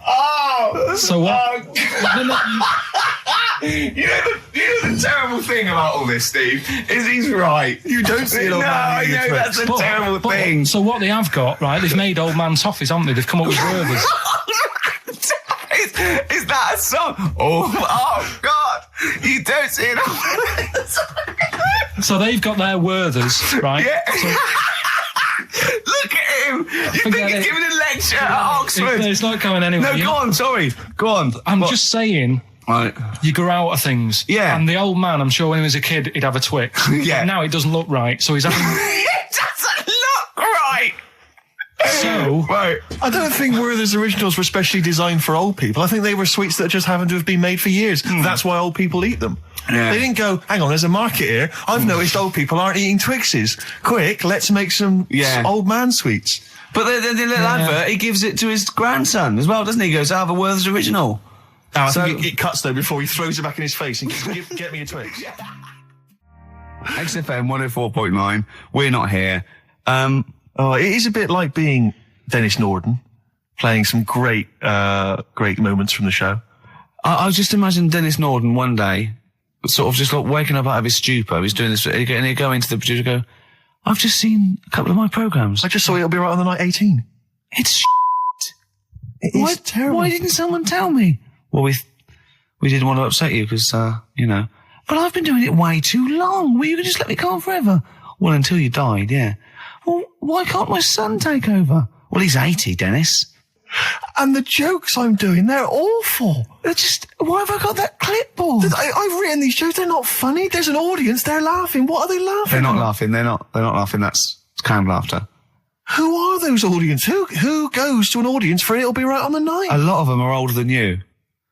Oh! So what? You know the the terrible thing about all this, Steve, is he's right. You don't see an old man eating a Twix. That's a terrible thing. So what they have got, right, they've made old man toffees, haven't they? They've come up with Werthers. Is that a song? Oh, God. You don't see it. So they've got their Werthers, right? Yeah. So, look at him. You think he's giving a lecture at Oxford? It's not going anywhere. No, go on, sorry. Go on. I'm just saying, Right. you grow out of things. Yeah. And the old man, I'm sure when he was a kid, he'd have a Twix. Yeah. Now it doesn't look right, so he's having... It doesn't look right. So... Right. I don't think Werther's originals were specially designed for old people. I think they were sweets that just happened to have been made for years. That's why old people eat them. Yeah. They didn't go, hang on, there's a market here. I've noticed old people aren't eating Twixes. Quick, let's make some old man sweets. But the little advert, he gives it to his grandson as well, doesn't he? He goes, I have a Werther's original. I think it cuts though before he throws it back in his face and goes, get me a Twix. XFM 104.9, we're not here. It is a bit like being Dennis Norden, playing some great moments from the show. I just imagine Dennis Norden one day, sort of just like waking up out of his stupor. He's doing this, and he'd go into the producer and go, I've just seen a couple of my programmes. I just saw It'll Be Right on the Night 18. It's It is terrible. Why didn't someone tell me? Well, we didn't want to upset you because, you know. But I've been doing it way too long. Well, you could just let me go on forever. Well, until you died, yeah. Well, why can't my son take over? Well, he's 80, Dennis. And the jokes I'm doing, they're awful. Why have I got that clipboard? I've written these jokes, they're not funny. There's an audience, they're laughing. What are they laughing They're not at? laughing. They're not laughing. That's canned laughter. Who are those audience? Who goes to an audience for It'll Be Right on the Night? A lot of them are older than you.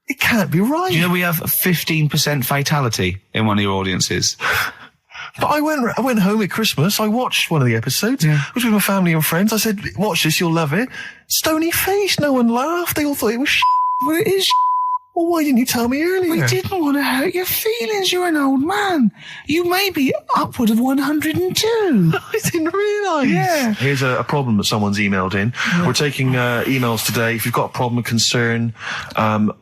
It can't be right. Do you know we have a 15% fatality in one of your audiences? But I went home at Christmas. I watched one of the episodes. Yeah. I was with my family and friends. I said, watch this, you'll love it. Stony face. No one laughed. They all thought it was Well, it is. Well, why didn't you tell me earlier? We didn't want to hurt your feelings. You're an old man. You may be upward of 102. I didn't realise. Yeah. Here's a problem that someone's emailed in. Yeah. We're taking emails today. If you've got a problem, a concern,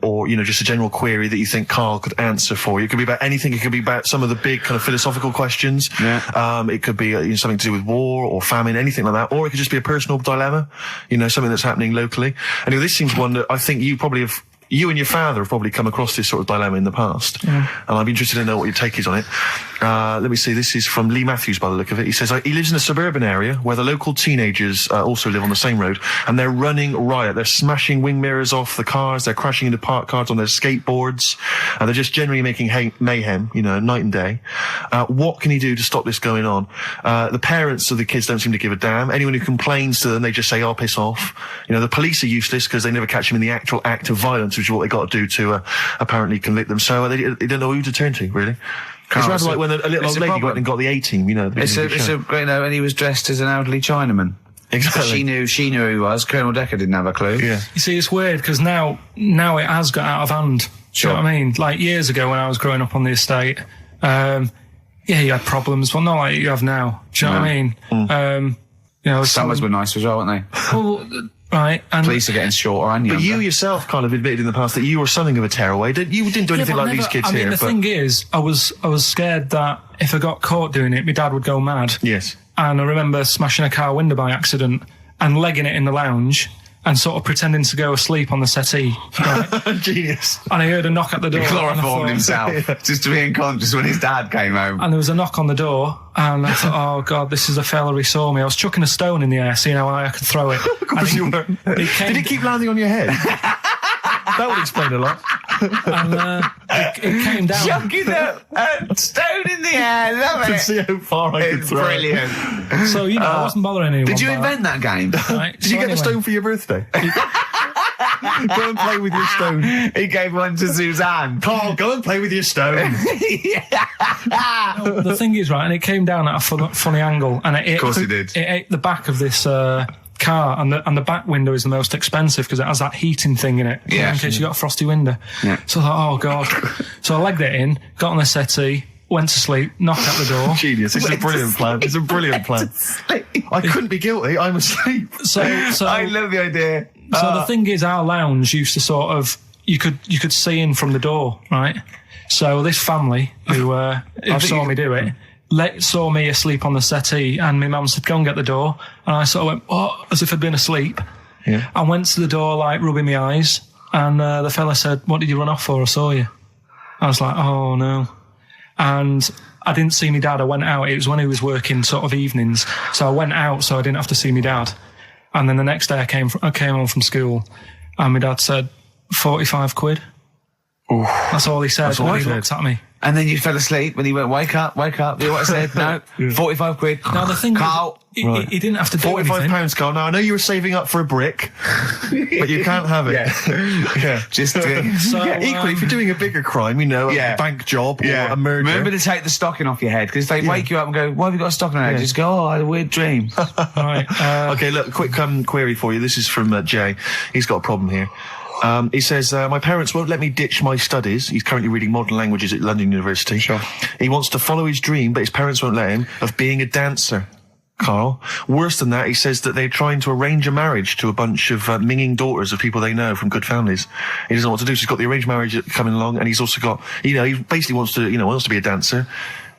or, you know, just a general query that you think Karl could answer for you. It could be about anything. It could be about some of the big kind of philosophical questions. Yeah. It could be something to do with war or famine, anything like that. Or it could just be a personal dilemma, you know, something that's happening locally. Anyway, this seems one that I think you probably have... You and your father have probably come across this sort of dilemma in the past. Yeah. And I'd be interested to know what your take is on it. Let me see. This is from Lee Matthews by the look of it. He says, he lives in a suburban area where the local teenagers also live on the same road, and they're running riot. They're smashing wing mirrors off the cars. They're crashing into parked cars on their skateboards. And they're just generally making mayhem, you know, night and day. What can he do to stop this going on? The parents of the kids don't seem to give a damn. Anyone who complains to them, they just say, oh, piss off. You know, the police are useless because they never catch them in the actual act of violence, which is what they got to do to apparently convict them. So they don't know who to turn to, really. It's rather like when a little old lady went and got the A-team, you know. It's a great note, and he was dressed as an elderly Chinaman. Exactly. She knew who he was. Colonel Decker didn't have a clue. Yeah. You see, it's weird because now it has got out of hand. Sure. Do you know what I mean? Like years ago when I was growing up on the estate, yeah, you had problems, but not like you have now. Do you know what I mean? You know, Summers were nice as well, weren't they? Well, right. And police are getting shorter and younger. But you yourself kind of admitted in the past that you were something of a tearaway. You didn't do anything like these kids here. The thing is, I was scared that if I got caught doing it, my dad would go mad. Yes. And I remember smashing a car window by accident and legging it in the lounge and sort of pretending to go asleep on the settee. Right? Genius. And I heard a knock at the door. He chloroformed himself just to be unconscious when his dad came home. And there was a knock on the door, and I thought, oh God, this is a fella who saw me. I was chucking a stone in the air, seeing how high I could throw it. Of course you were. Did it keep landing on your head? That would explain a lot. And it came down. Chucking a stone in the air, love To it. see how far I could throw Brilliant. it. So, you know, I wasn't bothering anyone. Did you invent that game? Right? Did you get the stone for your birthday? Go and play with your stone. He gave one to Suzanne. Karl, go and play with your stone. The thing is, right, and it came down at a funny angle, and Of course it did. It ate the back of this car, and the back window is the most expensive because it has that heating thing in it. Yeah. In case you got a frosty window. Yeah. So I thought, oh God. So I legged it in, got on the settee, went to sleep, knocked at the door. Genius. It's a brilliant plan. It's a brilliant plan. I couldn't be guilty. I'm asleep. So I love the idea. So the thing is, our lounge used to sort of, you could see in from the door, right? So this family who saw me do it, saw me asleep on the settee, and my mum said, go and get the door. And I sort of went, oh, as if I'd been asleep. Yeah. I went to the door, like, rubbing my eyes, and the fella said, what did you run off for? I saw you. I was like, oh, no. And I didn't see my dad. I went out. It was when he was working sort of evenings. So I went out so I didn't have to see my dad. And then the next day I came home from school, and my dad said, 45 quid. Ooh. That's all he said. That's all when he he said. looked at me. And then you fell asleep when he went, wake up. You know what I said? No, 45 quid. Now the thing Carl. is, he didn't have to do anything. £45, Carl. Now, I know you were saving up for a brick, but you can't have it. Yeah. Just Equally, if you're doing a bigger crime, a bank job or a murder. Remember to take the stocking off your head, because they wake you up and go, why have you got a stocking on your head? Just go, oh, I had a weird dream. Right. Okay, look, quick query for you. This is from Jay. He's got a problem here. He says, my parents won't let me ditch my studies. He's currently reading modern languages at London University. Sure. He wants to follow his dream, but his parents won't let him, of being a dancer. Carl. Worse than that, he says that they're trying to arrange a marriage to a bunch of minging daughters of people they know from good families. He doesn't know what to do, so he's got the arranged marriage coming along, and he's also got, he basically wants to be a dancer.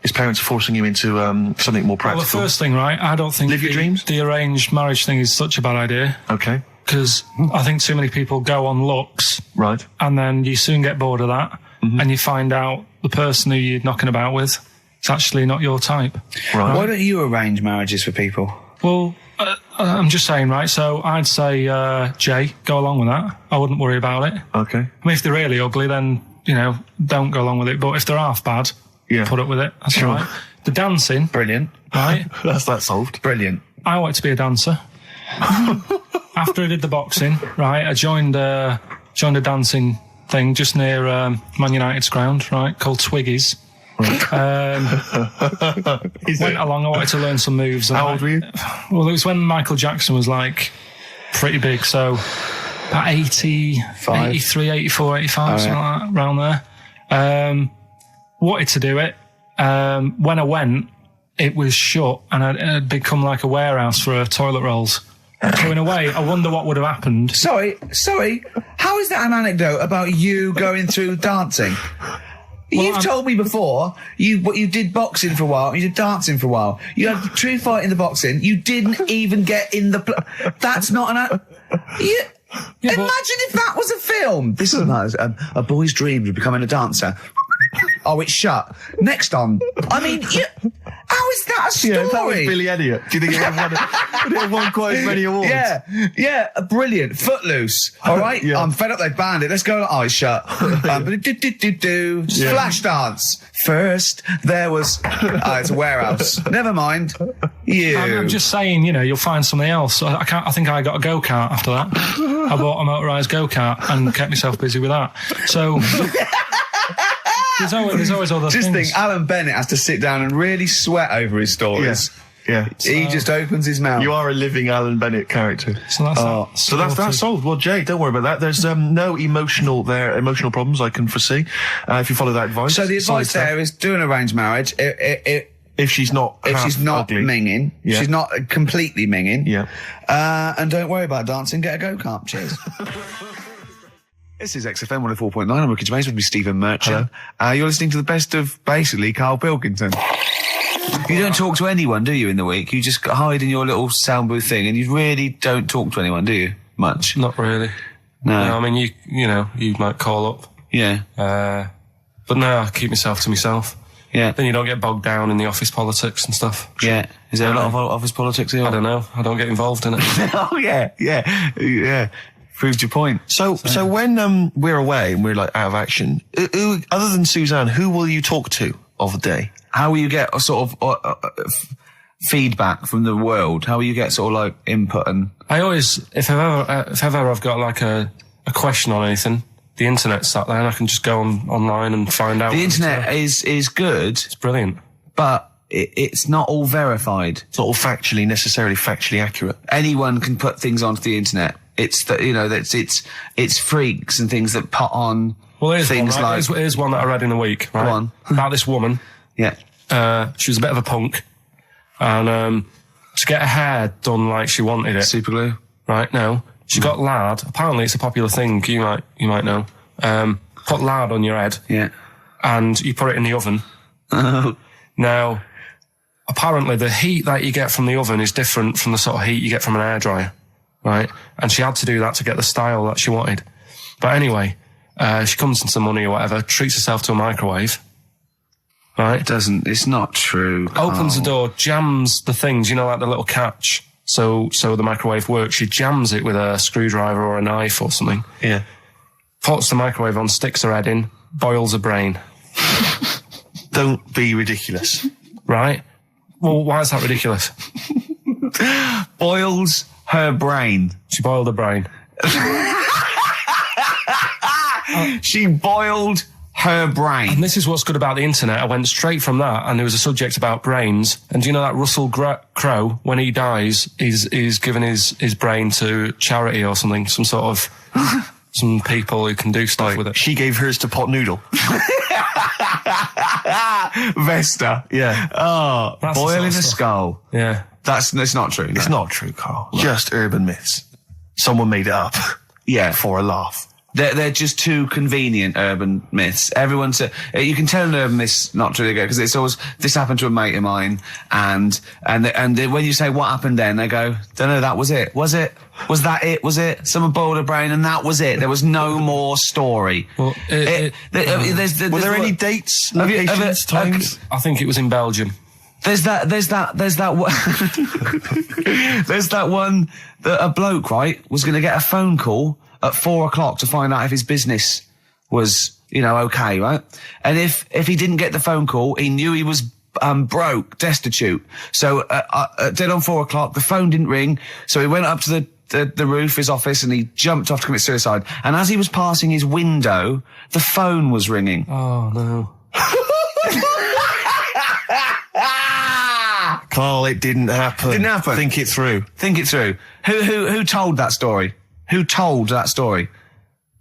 His parents are forcing him into something more practical. Well, the first thing, right, I don't think Live your dreams? The arranged marriage thing is such a bad idea. Okay. Because I think too many people go on looks. Right. And then you soon get bored of that, and you find out the person who you're knocking about with is actually not your type. Right. Why don't you arrange marriages for people? Well, I'm just saying, right, so I'd say, Jay, go along with that. I wouldn't worry about it. Okay. I mean, if they're really ugly, then, don't go along with it. But if they're half bad, put up with it. That's Sure. all right. The dancing. Brilliant. Right. That's that solved. Brilliant. I wanted to be a dancer. After I did the boxing, right, I joined a dancing thing just near Man United's ground, right, called Twiggy's. Went along, I wanted to learn some moves. How old were you? Well, it was when Michael Jackson was, like, pretty big, so about 83, 84, 85, something like that, around there. Wanted to do it. When I went, it was shut, and it had become like a warehouse for toilet rolls. So in a way, I wonder what would have happened. Sorry. How is that an anecdote about you going through dancing? You've told me before you did boxing for a while, you did dancing for a while. You had a true fight in the boxing. You didn't even get in the. That's not an. Imagine if that was a film. This is a boy's dream of becoming a dancer. Oh, it's shut. Next on. I mean, how is that a story? Yeah, that was Billy Elliot. Do you think it would have won quite as many awards? Yeah, brilliant. Footloose. All right, I'm fed up. They banned it. Let's go. Eyes shut. Just flash dance. First, there was. It's a warehouse. Never mind. I'm just saying, you'll find something else. I think I got a go-kart after that. I bought a motorised go-kart and kept myself busy with that. So. There's always other things. Just think, Alan Bennett has to sit down and really sweat over his stories. Yeah. He just opens his mouth. You are a living Alan Bennett character. So that's solved. Well, Jay, don't worry about that. There's no emotional problems I can foresee if you follow that advice. So the advice there is do an arranged marriage. If she's not ugly. minging, she's not completely minging. Yeah. And don't worry about dancing. Get a go-kart. Cheers. This is XFM 104.9. I'm Ricky Gervais with me, Stephen Merchant. You're listening to the best of, basically, Karl Pilkington. You don't talk to anyone, do you, in the week? You just hide in your little sound booth thing, and you really don't talk to anyone, do you? Much? Not really. No. I mean, you might call up. Yeah. But no, I keep myself to myself. Yeah. Then you don't get bogged down in the office politics and stuff. Yeah. Is there a lot of office politics here? I don't know. I don't get involved in it. Oh, yeah. Proved your point. So when we're away and we're like out of action, who, other than Suzanne, who will you talk to of the day? How will you get a sort of feedback from the world? How will you get sort of like input and? I always, if ever I've got like a question on anything, the internet's sat there and I can just go online and find out. The internet is good. It's brilliant, but it's not all verified. It's not all necessarily factually accurate. Anyone can put things onto the internet. It's it's freaks and things that put on. Well, here's things one, right? like here's one that I read in the week. Right? Go on. About this woman. Yeah. She was a bit of a punk, and to get her hair done like she wanted it. Super glue. Right? No, she got lard. Apparently, it's a popular thing. You might know. Put lard on your head. Yeah. and you put it in the oven. Now, apparently the heat that you get from the oven is different from the sort of heat you get from an hairdryer, right? And she had to do that to get the style that she wanted. But anyway, she comes into some money or whatever, treats herself to a microwave, right? It's not true. Opens the door, jams the things, you know, like the little catch. So the microwave works. She jams it with a screwdriver or a knife or something. Yeah. Puts the microwave on, sticks her head in, boils her brain. Don't be ridiculous. Right? Well, why is that ridiculous? Boils her brain. She boiled her brain. She boiled her brain. And this is what's good about the internet. I went straight from that, and there was a subject about brains. And do you know that Russell Crowe, when he dies, he's given his brain to charity or something, some sort of some people who can do stuff with it. She gave hers to Pot Noodle. Vesta. Yeah. Oh, That's boiling the a sort of skull. Yeah. It's not true. It's not true, Carl. Just urban myths. Someone made it up. Yeah. For a laugh. They're just too convenient urban myths. Everyone's you can tell an urban myth's not true because it's always this happened to a mate of mine, and when you say what happened then, they go, don't know, that was it. Was it? Was that it? Was it? Someone boiled a brain and that was it. There was no more story. Well, Were there any dates, locations, times? I think it was in Belgium. There's that one, there's that one that a bloke, right, was going to get a phone call at 4 o'clock to find out if his business was, okay, right? And if he didn't get the phone call, he knew he was broke, destitute. So dead on 4 o'clock, the phone didn't ring, so he went up to the roof of his office and he jumped off to commit suicide. And as he was passing his window, the phone was ringing. Oh no. Carl, it didn't happen. Didn't happen. Think it through. Think it through. Who told that story? Who told that story?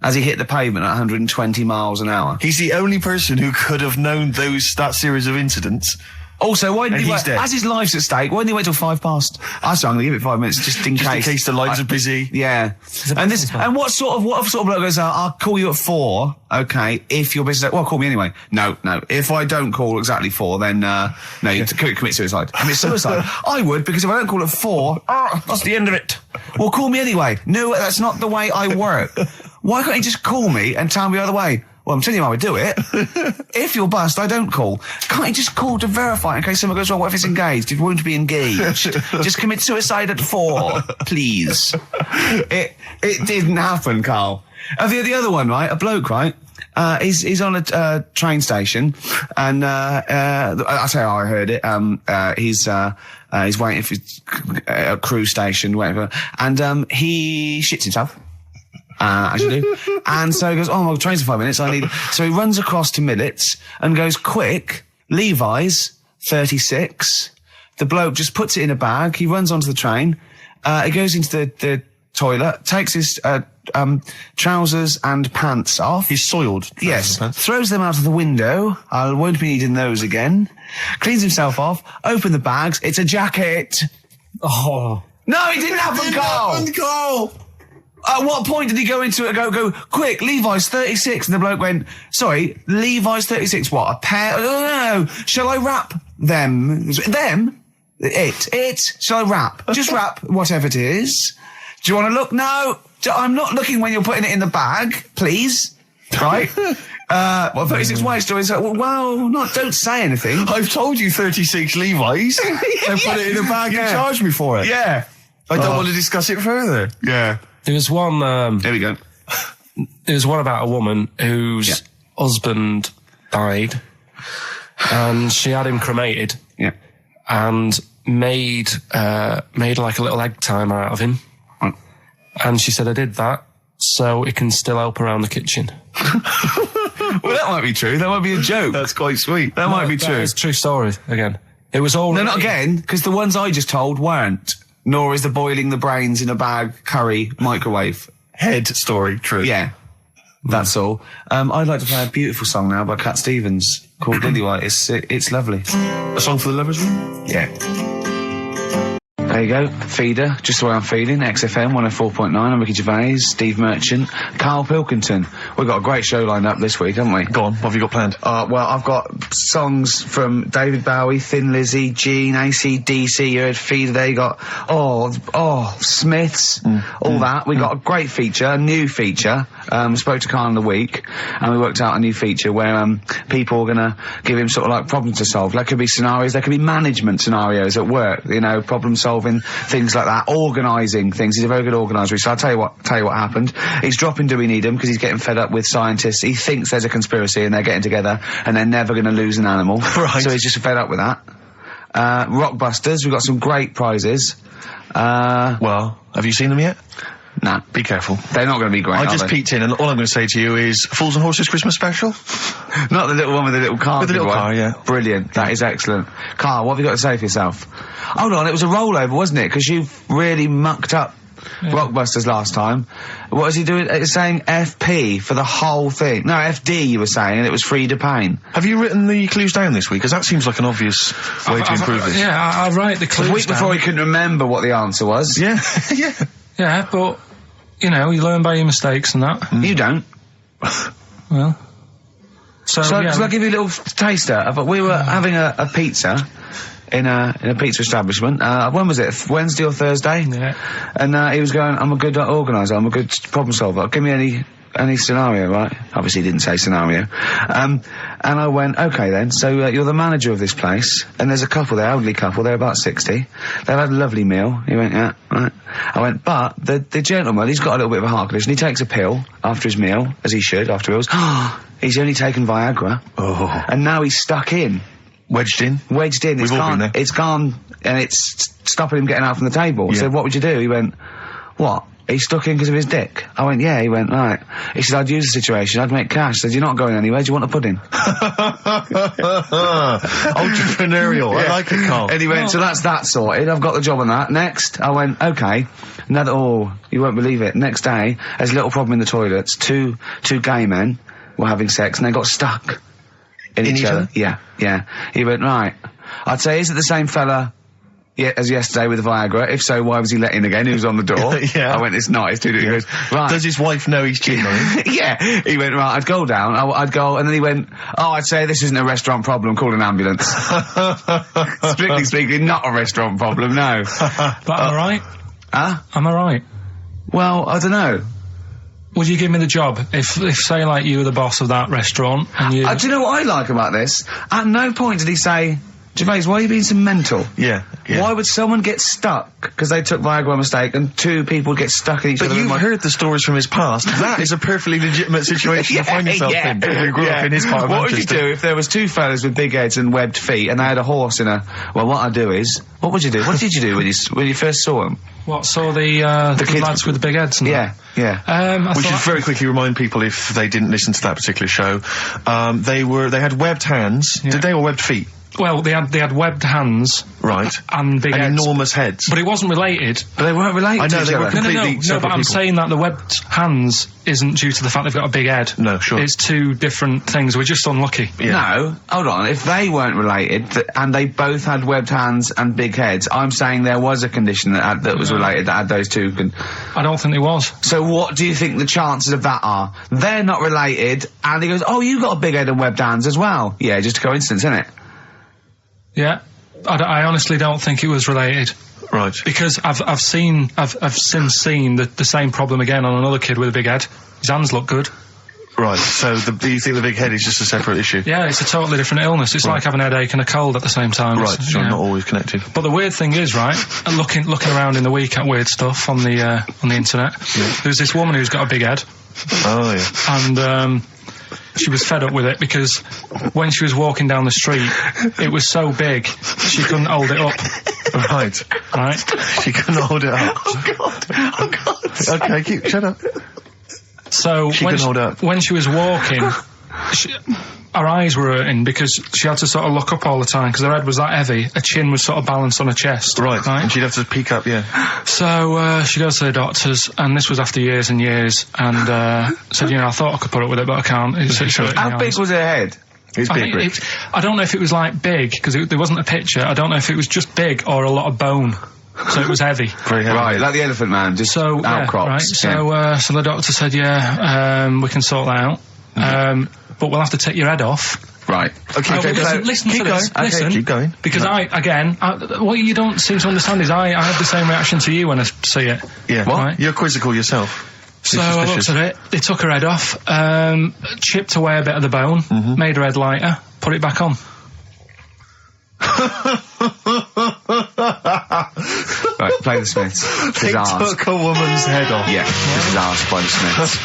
As he hit the pavement at 120 miles an hour. He's the only person who could have known that series of incidents. Also, why didn't he wait? Dead. As his life's at stake, why didn't he wait till 5 past? I'm going to give it 5 minutes just in case. In case the lines are busy. Yeah. And what sort of bloke goes, I'll call you at 4, okay, if your business, well, call me anyway. No. If I don't call exactly 4, then, no, you commit suicide. Commit suicide. I would, because if I don't call at 4, that's the end of it. Well, call me anyway. No, that's not the way I work. Why can't you just call me and tell me the other way? Well, I'm telling you how I do it. If you're bust, I don't call. Can't you just call to verify in case someone goes, well, what if it's engaged? It won't be engaged. Just commit suicide at 4, please. It didn't happen, Carl. The other one, right? A bloke, right? He's on a train station, and I'll tell you how I heard it. He's waiting for a cruise station, waiting for, and he shits himself. As you do. And so he goes, oh, my train's in 5 minutes. So he runs across to Millets and goes, quick, Levi's 36. The bloke just puts it in a bag. He runs onto the train. He goes into the toilet, takes his trousers and pants off. He's soiled. Yes. Throws them out of the window. I won't be needing those again. Cleans himself off. Open the bags. It's a jacket. Oh. No, it didn't happen, Carl. At what point did he go into it and go, quick, Levi's 36? And the bloke went, sorry, Levi's 36, what, a pair? No. Shall I wrap them? Them? It? Shall I wrap? Just wrap whatever it is. Do you want to look? No. I'm not looking when you're putting it in the bag, please. Right? 36 waist stories. Don't say anything. I've told you 36 Levi's. And put it in a bag and charge me for it. Yeah. I don't want to discuss it further. Yeah. There was one. There we go. There was one about a woman whose husband died, and she had him cremated. Yeah. And made like a little egg timer out of him. Right. And she said, I did that so it can still help around the kitchen. Well, that might be true. That might be a joke. That's quite sweet. That might be true. It's true story again. It was all. No, not again, because the ones I just told weren't. Nor is the boiling the brains in a bag curry microwave head story true. Yeah, that's all. I'd like to play a beautiful song now by Cat Stevens called Lily White. It's lovely. A song for the lovers room? Yeah. I There you go. Feeder, just the way I'm feeding. XFM 104.9. I'm Ricky Gervais, Steve Merchant, Karl Pilkington. We've got a great show lined up this week, haven't we? Go on, what have you got planned? Well, I've got songs from David Bowie, Thin Lizzy, Gene, AC/DC. You heard Feeder there. You got, Smiths, all that. We got a great feature, a new feature. Spoke to Karl in the week, and we worked out a new feature where people are gonna give him sort of like problems to solve. There could be scenarios, there could be management scenarios at work, you know, problem solving, things like that, organising things. He's a very good organiser. So I'll tell you what happened. He's dropping Do We Need Him because he's getting fed up with scientists. He thinks there's a conspiracy and they're getting together and they're never going to lose an animal. Right. So he's just fed up with that. Rockbusters, we've got some great prizes. Well, have you seen them yet? Nah. Be careful. They're not going to be great, I just peeked in, and all I'm going to say to you is Fools and Horses Christmas Special? Not the little one with the little car. With the little car, yeah. Brilliant. That is excellent. Karl, what have you got to say for yourself? Hold on, it was a rollover, wasn't it? Because you really mucked up Rockbusters last time. What was he doing? It's saying FP for the whole thing. No, FD you were saying, and it was Frida Payne. Have you written the clues down this week? Because that seems like an obvious way to improve this. Yeah, I write the clues The week before he couldn't remember what the answer was. Yeah, yeah. Yeah, but, you know, you learn by your mistakes and that. You don't. Well. So shall I give you a little taster? We were having a pizza in a pizza establishment. When was it? Wednesday or Thursday? Yeah. And he was going, I'm a good organiser, I'm a good problem solver. Give me any scenario, right? Obviously he didn't say scenario. And I went, okay then, so you're the manager of this place, and there's a couple there, elderly couple, they're about 60. They've had a lovely meal. He went, yeah, right. I went, but the gentleman, he's got a little bit of a heart condition. He takes a pill after his meal, as he should, after meals. He's only taken Viagra. Oh. And now he's stuck in. Wedged in. We've all been there. It's gone, and it's stopping him getting out from the table. Yeah. So what would you do? He went, what? He's stuck in because of his dick. I went, yeah. He went, right. He said, I'd use the situation, I'd make cash. I said, you're not going anywhere, do you want a pudding? Entrepreneurial. I like it, Karl. And he went, so that's that sorted, I've got the job on that. Next, I went, okay. You won't believe it. Next day, there's a little problem in the toilets. Two gay men were having sex and they got stuck in each other. Yeah. He went, right. I'd say, is it the same fella as yesterday with the Viagra? If so, why was he let in again? He was on the door. Yeah. I went, it's not. It's too different. He goes, right. Does his wife know he's cheating on him? Yeah. He went, right, I'd go down. I'd go, and then he went, I'd say this isn't a restaurant problem, call an ambulance. Strictly speaking, not a restaurant problem, no. But am I right? Huh? Am I right? Well, I don't know. Would you give me the job if say, like, you were the boss of that restaurant and you... Do you know what I like about this? At no point did he say, Gervais, why are you being so mental? Yeah. Why would someone get stuck because they took Viagra by mistake and two people get stuck in each other? But you've heard the stories from his past. That is a perfectly legitimate situation to find yourself in. You grew up in his part of What would Manchester. you do if there was two fellas with big heads and webbed feet and they had a horse in a... Well, what I'd do is... What would you do? What did you do when you first saw them? What, saw the kids lads with the big heads and Yeah. We should very quickly remind people, if they didn't listen to that particular show, they had webbed hands. Yeah. Did they, or webbed feet? Well, they had webbed hands. Right. And big heads. Enormous heads. But it wasn't related. But they weren't related I know, to each they were other. completely No, separate but I'm people. saying that the webbed hands isn't due to the fact they've got a big head. No, sure. It's two different things. We're just unlucky. Yeah. No, hold on. If they weren't related and they both had webbed hands and big heads, I'm saying there was a condition that was related that had those two. I don't think there was. So what do you think the chances of that are? They're not related, and he goes, "Oh, you got a big head and webbed hands as well." Yeah, just a coincidence, isn't it? Yeah. I honestly don't think it was related. Right. Because I've since seen the same problem again on another kid with a big head. His hands look good. Right, so you think the big head is just a separate issue? Yeah, it's a totally different illness. It's like having a headache and a cold at the same time. Right, so yeah. not always connected. But the weird thing is, right, looking around in the week at weird stuff on the internet, there's this woman who's got a big head. Oh, yeah. And, she was fed up with it because when she was walking down the street, it was so big, she couldn't hold it up. Right. She couldn't hold it up. Oh God. Okay, shut up. So when she was walking, her eyes were hurting because she had to sort of look up all the time because her head was that heavy. Her chin was sort of balanced on her chest. Right. And she'd have to peek up, yeah. So she goes to the doctors, and this was after years and years, and said, I thought I could put up with it, but I can't. How big was her head? It's big, Rick. I don't know if it was like big, because there wasn't a picture. I don't know if it was just big or a lot of bone. So it was heavy. Very heavy. Right, like the Elephant Man, just outcrops. Right. So the doctor said, we can sort that out. But we'll have to take your head off. Right. Okay, listen to this. Okay, Listen. keep going. Because what you don't seem to understand is I have the same reaction to you when I see it. Yeah. What? Right? You're quizzical yourself. So I looked at it, they took her head off, chipped away a bit of the bone, made her head lighter, put it back on. Right, play the Smiths. They took a woman's head off. Yeah, this is asked by the Smiths.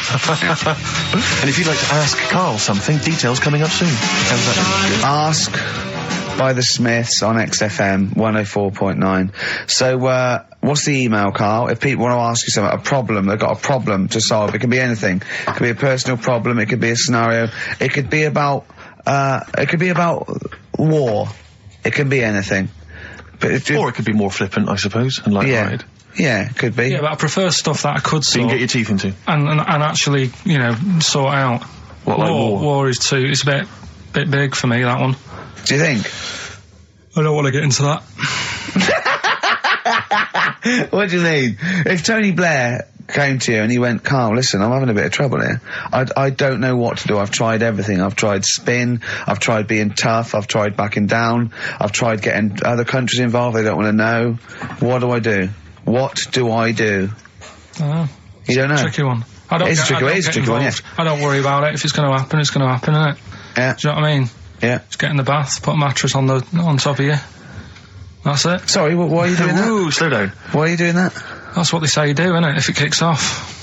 And if you'd like to ask Karl something, details coming up soon. How's that? Ask by the Smiths on XFM 104.9. So, what's the email, Karl? If people want to ask you something, a problem, they've got a problem to solve. It can be anything. It could be a personal problem. It could be a scenario. It could be about war. It can be anything. But or it could be more flippant, I suppose, and light-hearted. Yeah, it could be. Yeah, but I prefer stuff that I could So you sort can get your teeth into. and actually, sort out. What, like war? War is too. It's a bit big for me, that one. Do you think? I don't want to get into that. What do you mean? If Tony Blair came to you and he went, Karl, listen, I'm having a bit of trouble here. I don't know what to do. I've tried everything. I've tried spin. I've tried being tough. I've tried backing down. I've tried getting other countries involved. They don't want to know. What do I do? What do I do? You don't know? Tricky one. It's a tricky one, yeah. I don't worry about it. If it's going to happen, it's going to happen, isn't it? Yeah. Do you know what I mean? Yeah. Just get in the bath, put a mattress on top of you. That's it. Sorry, why are you doing that? Ooh, slow down. Why are you doing that? That's what they say you do, isn't it? If it kicks off.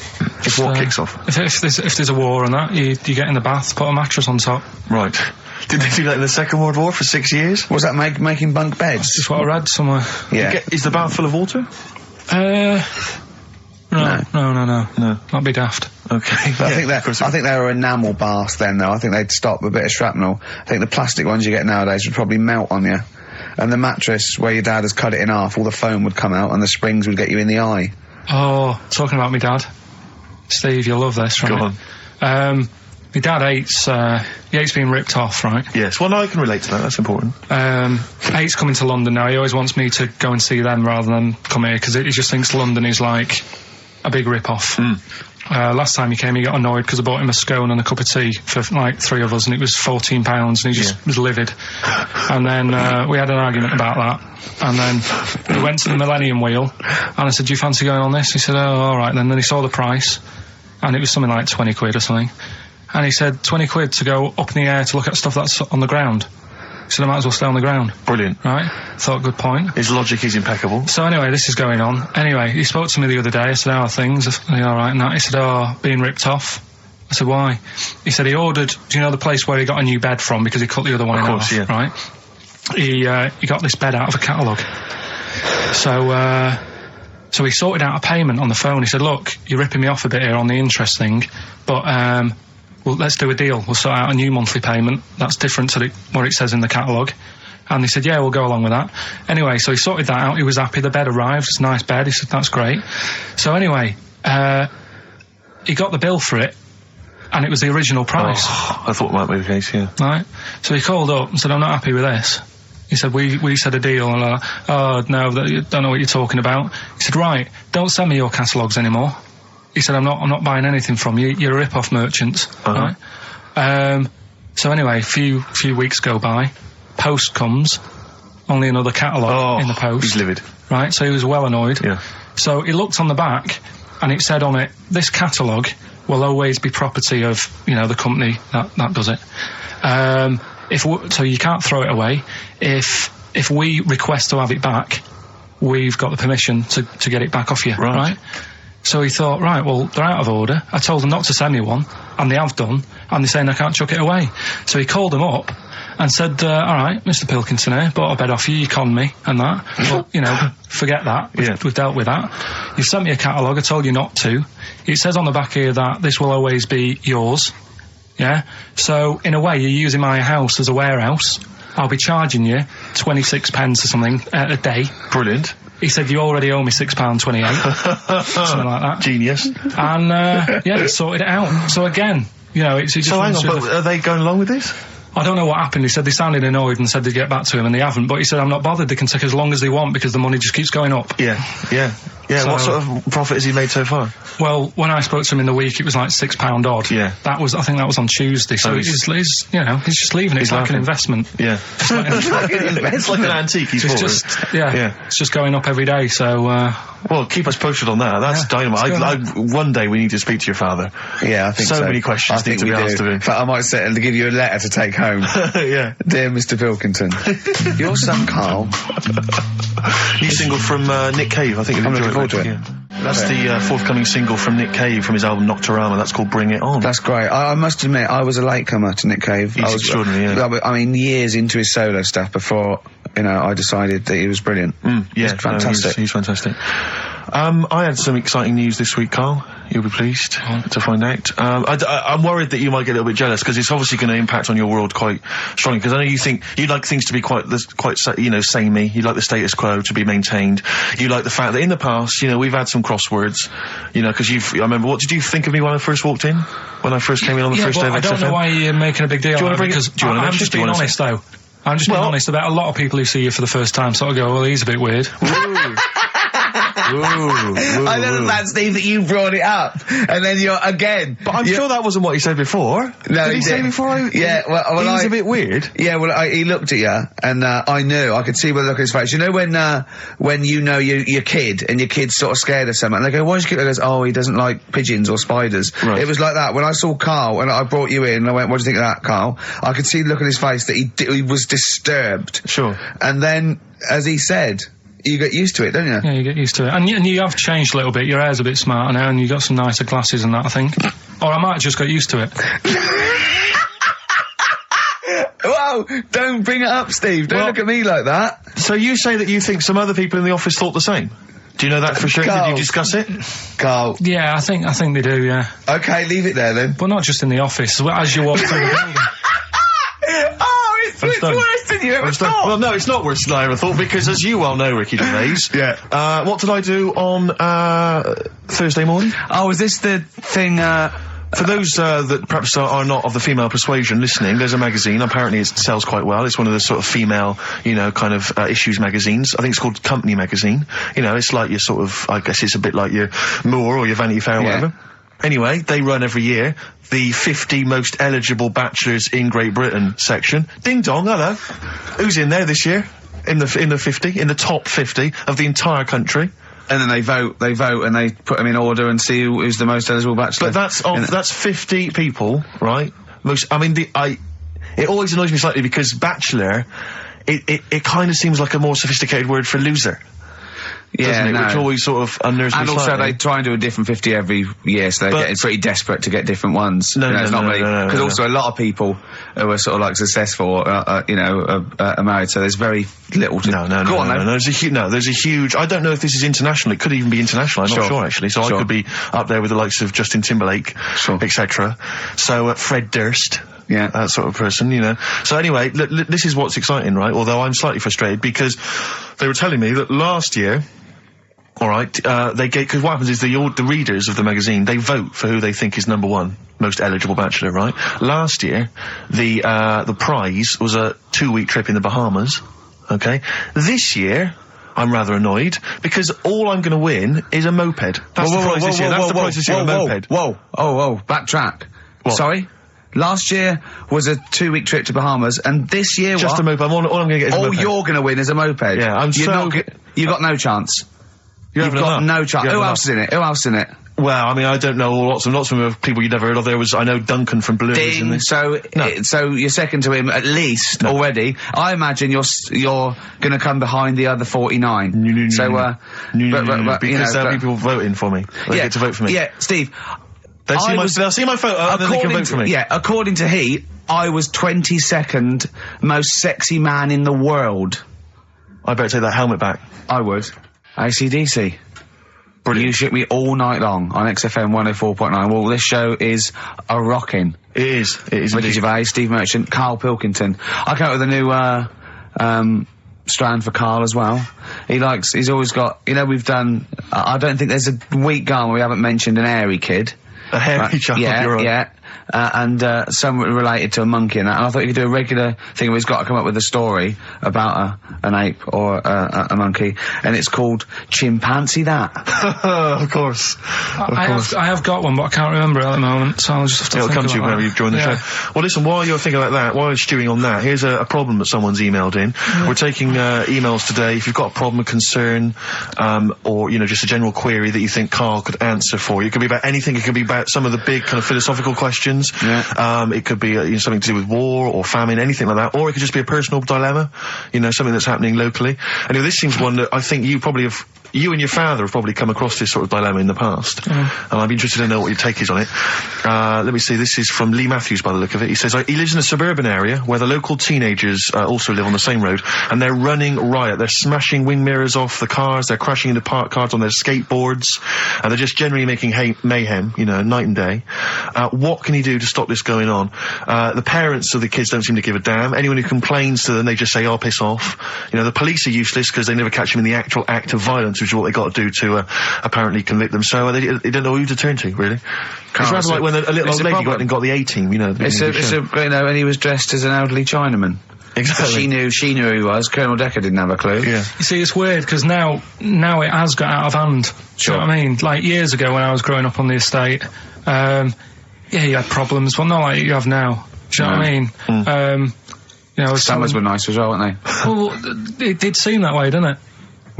If what kicks off? If there's a war and that, you get in the bath, put a mattress on top. Right. Did they do that in the Second World War for 6 years? Was that making bunk beds? That's just what I read somewhere. Yeah. Is the bath full of water? No. That'd be daft. Okay. But I think they were enamel baths then, though. I think they'd stop a bit of shrapnel. I think the plastic ones you get nowadays would probably melt on you. And the mattress, where your dad has cut it in half, all the foam would come out and the springs would get you in the eye. Oh, talking about my dad. Steve, you'll love this, right? Go on. My dad hates being ripped off, right? Yes, well, no, I can relate to that. That's important. Hates coming to London now. He always wants me to go and see them rather than come here, because he just thinks London is like a big rip-off. Last time he came, he got annoyed because I bought him a scone and a cup of tea for like 3 of us, and it was £14, and he just was livid. And then we had an argument about that, and then we went to the Millennium Wheel, and I said, do you fancy going on this? He said, oh, all right. Then he saw the price, and it was something like 20 quid or something. And he said, 20 quid to go up in the air to look at stuff that's on the ground. He said, I might as well stay on the ground. Brilliant. Right? Thought, good point. His logic is impeccable. So anyway, this is going on. Anyway, he spoke to me the other day. I said, how are things? Are you all right? And that. He said, being ripped off. I said, why? He said he ordered, do you know the place where he got a new bed from because he cut the other one in half, right? He got this bed out of a catalogue. So he sorted out a payment on the phone. He said, look, you're ripping me off a bit here on the interest thing, but well, let's do a deal. We'll sort out a new monthly payment that's different to what it says in the catalogue. And he said, yeah, we'll go along with that. Anyway, so he sorted that out. He was happy. The bed arrived. It's a nice bed. He said, that's great. So anyway, he got the bill for it, and it was the original price. Oh, I thought that might be the case, yeah. Right? So he called up and said, I'm not happy with this. He said, we said a deal. And oh, no, don't know what you're talking about. He said, right, don't send me your catalogues anymore. He said, I'm not buying anything from you. You're a rip-off merchant. Right? So anyway, a few weeks go by. Post comes. Only another catalogue in the post. He's livid. Right? So he was well annoyed. Yeah. So he looked on the back, and it said on it, this catalogue will always be property of, the company that does it. So you can't throw it away. If we request to have it back, we've got the permission to get it back off you. Right? So he thought, right, well, they're out of order. I told them not to send me one, and they have done, and they're saying I can't chuck it away. So he called them up and said, all right, Mr. Pilkington here, bought a bed off you, you conned me, and that. But, forget that. We've dealt with that. You've sent me a catalogue, I told you not to. It says on the back here that this will always be yours. Yeah? So, in a way, you're using my house as a warehouse. I'll be charging you 26 pence or something a day. Brilliant. He said, you already owe me £6.28. Something like that. Genius. And, they sorted it out. So again, it's just... So hang on, but are they going along with this? I don't know what happened. He said they sounded annoyed and said they'd get back to him, and they haven't. But he said, I'm not bothered. They can take as long as they want because the money just keeps going up. Yeah. So, what sort of profit has he made so far? Well, when I spoke to him in the week, it was like £6 odd. Yeah. I think that was on Tuesday. So he's just leaving it. It's like an investment. Yeah. It's like an antique he's bought. It's just going up every day. So, well, keep us posted on that. That's dynamite. One day we need to speak to your father. Yeah, I think so. So many questions need to be asked of him. In fact, I might set him to give you a letter to take home. Yeah. Dear Mr. Pilkington, your son Karl. New single from Nick Cave. I think you'll enjoy forward to it. Yeah. That's the forthcoming single from Nick Cave from his album Nocturama. That's called Bring It On. That's great. I must admit, I was a latecomer to Nick Cave. He's extraordinary, yeah. I mean, years into his solo stuff before, I decided that he was brilliant. Yeah, fantastic. No, he's fantastic. I had some exciting news this week, Karl. You'll be pleased to find out. I'm worried that you might get a little bit jealous because it's obviously going to impact on your world quite strongly. Because I know you think you'd like things to be quite samey. You like the status quo to be maintained. You like the fact that in the past, we've had some crosswords. Because I remember. What did you think of me when I first walked in? When I first came in on the first day of XFM? I don't know why you're making a big deal. Do you want to bring it? I'm just being honest, though. I'm just being honest about a lot of people who see you for the first time sort of go, well, he's a bit weird. I love that, Steve, that you brought it up, and then you're again. But I'm sure that wasn't what he said before. No, did he say before? Yeah, well, he was a bit weird. Yeah, well, he looked at you, and I knew. I could see by the look of his face. You know when your kid and your kid's sort of scared of something, and they go, "Why's your kid?" He goes, "Oh, he doesn't like pigeons or spiders." Right. It was like that when I saw Karl, and I brought you in, and I went, "What do you think of that, Karl?" I could see the look on his face that he was disturbed. Sure. And then, as he said, you get used to it, don't you? Yeah, you get used to it. And you have changed a little bit. Your hair's a bit smarter now, and you got some nicer glasses and that, I think. Or I might have just got used to it. Whoa! Don't bring it up, Steve. Don't look at me like that. So you say that you think some other people in the office thought the same? Do you know that for sure? Karl. Did you discuss it? Karl. Yeah, I think they do, yeah. Okay, leave it there then. But not just in the office, as you walk through the building. It's worse than you ever thought. Well, no, it's not worse than I ever thought, because as you well know, Ricky Gervais, what did I do on Thursday morning? Oh, is this the thing, For those that perhaps are not of the female persuasion listening, there's a magazine. Apparently it sells quite well. It's one of the sort of female, kind of issues magazines. I think it's called Company Magazine. It's like your sort of, I guess it's a bit like your Moore or your Vanity Fair or whatever. Anyway, they run every year the 50 most eligible bachelors in Great Britain section. Ding dong, hello. Who's in there this year? In the 50, in the top 50 of the entire country. And then they vote, and they put them in order and see who's the most eligible bachelor. But that's 50 people, right? It always annoys me slightly because bachelor, it kind of seems like a more sophisticated word for loser. Yeah, no. Which always sort of unnerves me. And also, slightly. they try and do a different 50 every year, so they're getting pretty desperate to get different ones. No, because also a lot of people who are sort of like successful, are married, so there's very little to. No. There's a huge. I don't know if this is international. It could even be international. I'm not sure actually. So I could be up there with the likes of Justin Timberlake, etc. So Fred Durst. Yeah, that sort of person, So anyway, this is what's exciting, right? Although I'm slightly frustrated because they were telling me that last year, all right, because what happens is the readers of the magazine, they vote for who they think is number one most eligible bachelor, right? Last year, the prize was a 2-week trip in the Bahamas. Okay, this year. I'm rather annoyed because all I'm going to win is a moped. That's the prize this year. That's the prize this year. A moped. Whoa! Backtrack. What? Sorry. Last year was a 2-week trip to Bahamas, and this year just a moped. All I'm going to get is a moped. All you're going to win is a moped. Yeah, you got no chance. You've got no chance. Who else is in it? Who else in it? Well, I mean, I don't know lots of people you'd never heard of. I know Duncan from Blue. Ding. So you're second to him at least already. I imagine you're going to come behind the other 49. No. Because there'll be people voting for me. They get to vote for me. Yeah, Steve. They'll see my photo and then they can vote for me. Yeah, according to Heat, I was 22nd most sexy man in the world. I better take that helmet back. I would. AC/DC. Brilliant. You shook me all night long on XFM 104.9. Well, this show is a rocking. It is. Ricky Gervais, Steve Merchant, Karl Pilkington. I came up with a new strand for Karl as well. He's always got, we've done, I don't think there's a week gone where we haven't mentioned an airy kid. A hairy child. Yeah, you're right. yeah. And somewhat related to a monkey and that. And I thought you could do a regular thing where he's got to come up with a story about an ape or a monkey, and it's called Chimpanzee That. Of course. I have got one, but I can't remember it at the moment, so I'll just have to It'll think come to you about whenever that. you've joined the show. Well, listen, while you're thinking like that, while you're stewing on that, here's a problem that someone's emailed in. We're taking emails today. If you've got a problem, a concern, or, you know, just a general query that you think Karl could answer for you. It could be about anything. It could be about some of the big kind of philosophical questions. Yeah. It could be you know, something to do with war or famine, anything like that. Or it could just be a personal dilemma, you know, something that's happening locally. And you know, this seems one that I think you probably have... You and your father have probably come across this sort of dilemma in the past. And I'd be interested to know what your take is on it. Let me see, this is from Lee Matthews by the look of it. He says, he lives in a suburban area where the local teenagers also live on the same road, and they're running riot. They're smashing wing mirrors off the cars, they're crashing into parked cars on their skateboards, and they're just generally making mayhem, you know, night and day. What can he do to stop this going on? The parents of the kids don't seem to give a damn. Anyone who complains to them, they just say, oh, piss off. You know, the police are useless because they never catch them in the actual act of violence, which is what they got to do to apparently convict them. So they don't know who to turn to, really. It's rather like when a little old lady went and got the A-team, you know. You know, and he was dressed as an elderly Chinaman. Exactly. She knew who he was. Colonel Decker didn't have a clue. Yeah. You see, it's weird, because now it has got out of hand. Sure. Do you know what I mean? Like, years ago when I was growing up on the estate, yeah, you had problems, but not like you have now. Do you know what I mean? You know, Summers were nice as well, weren't they? Well, it did seem that way, didn't it?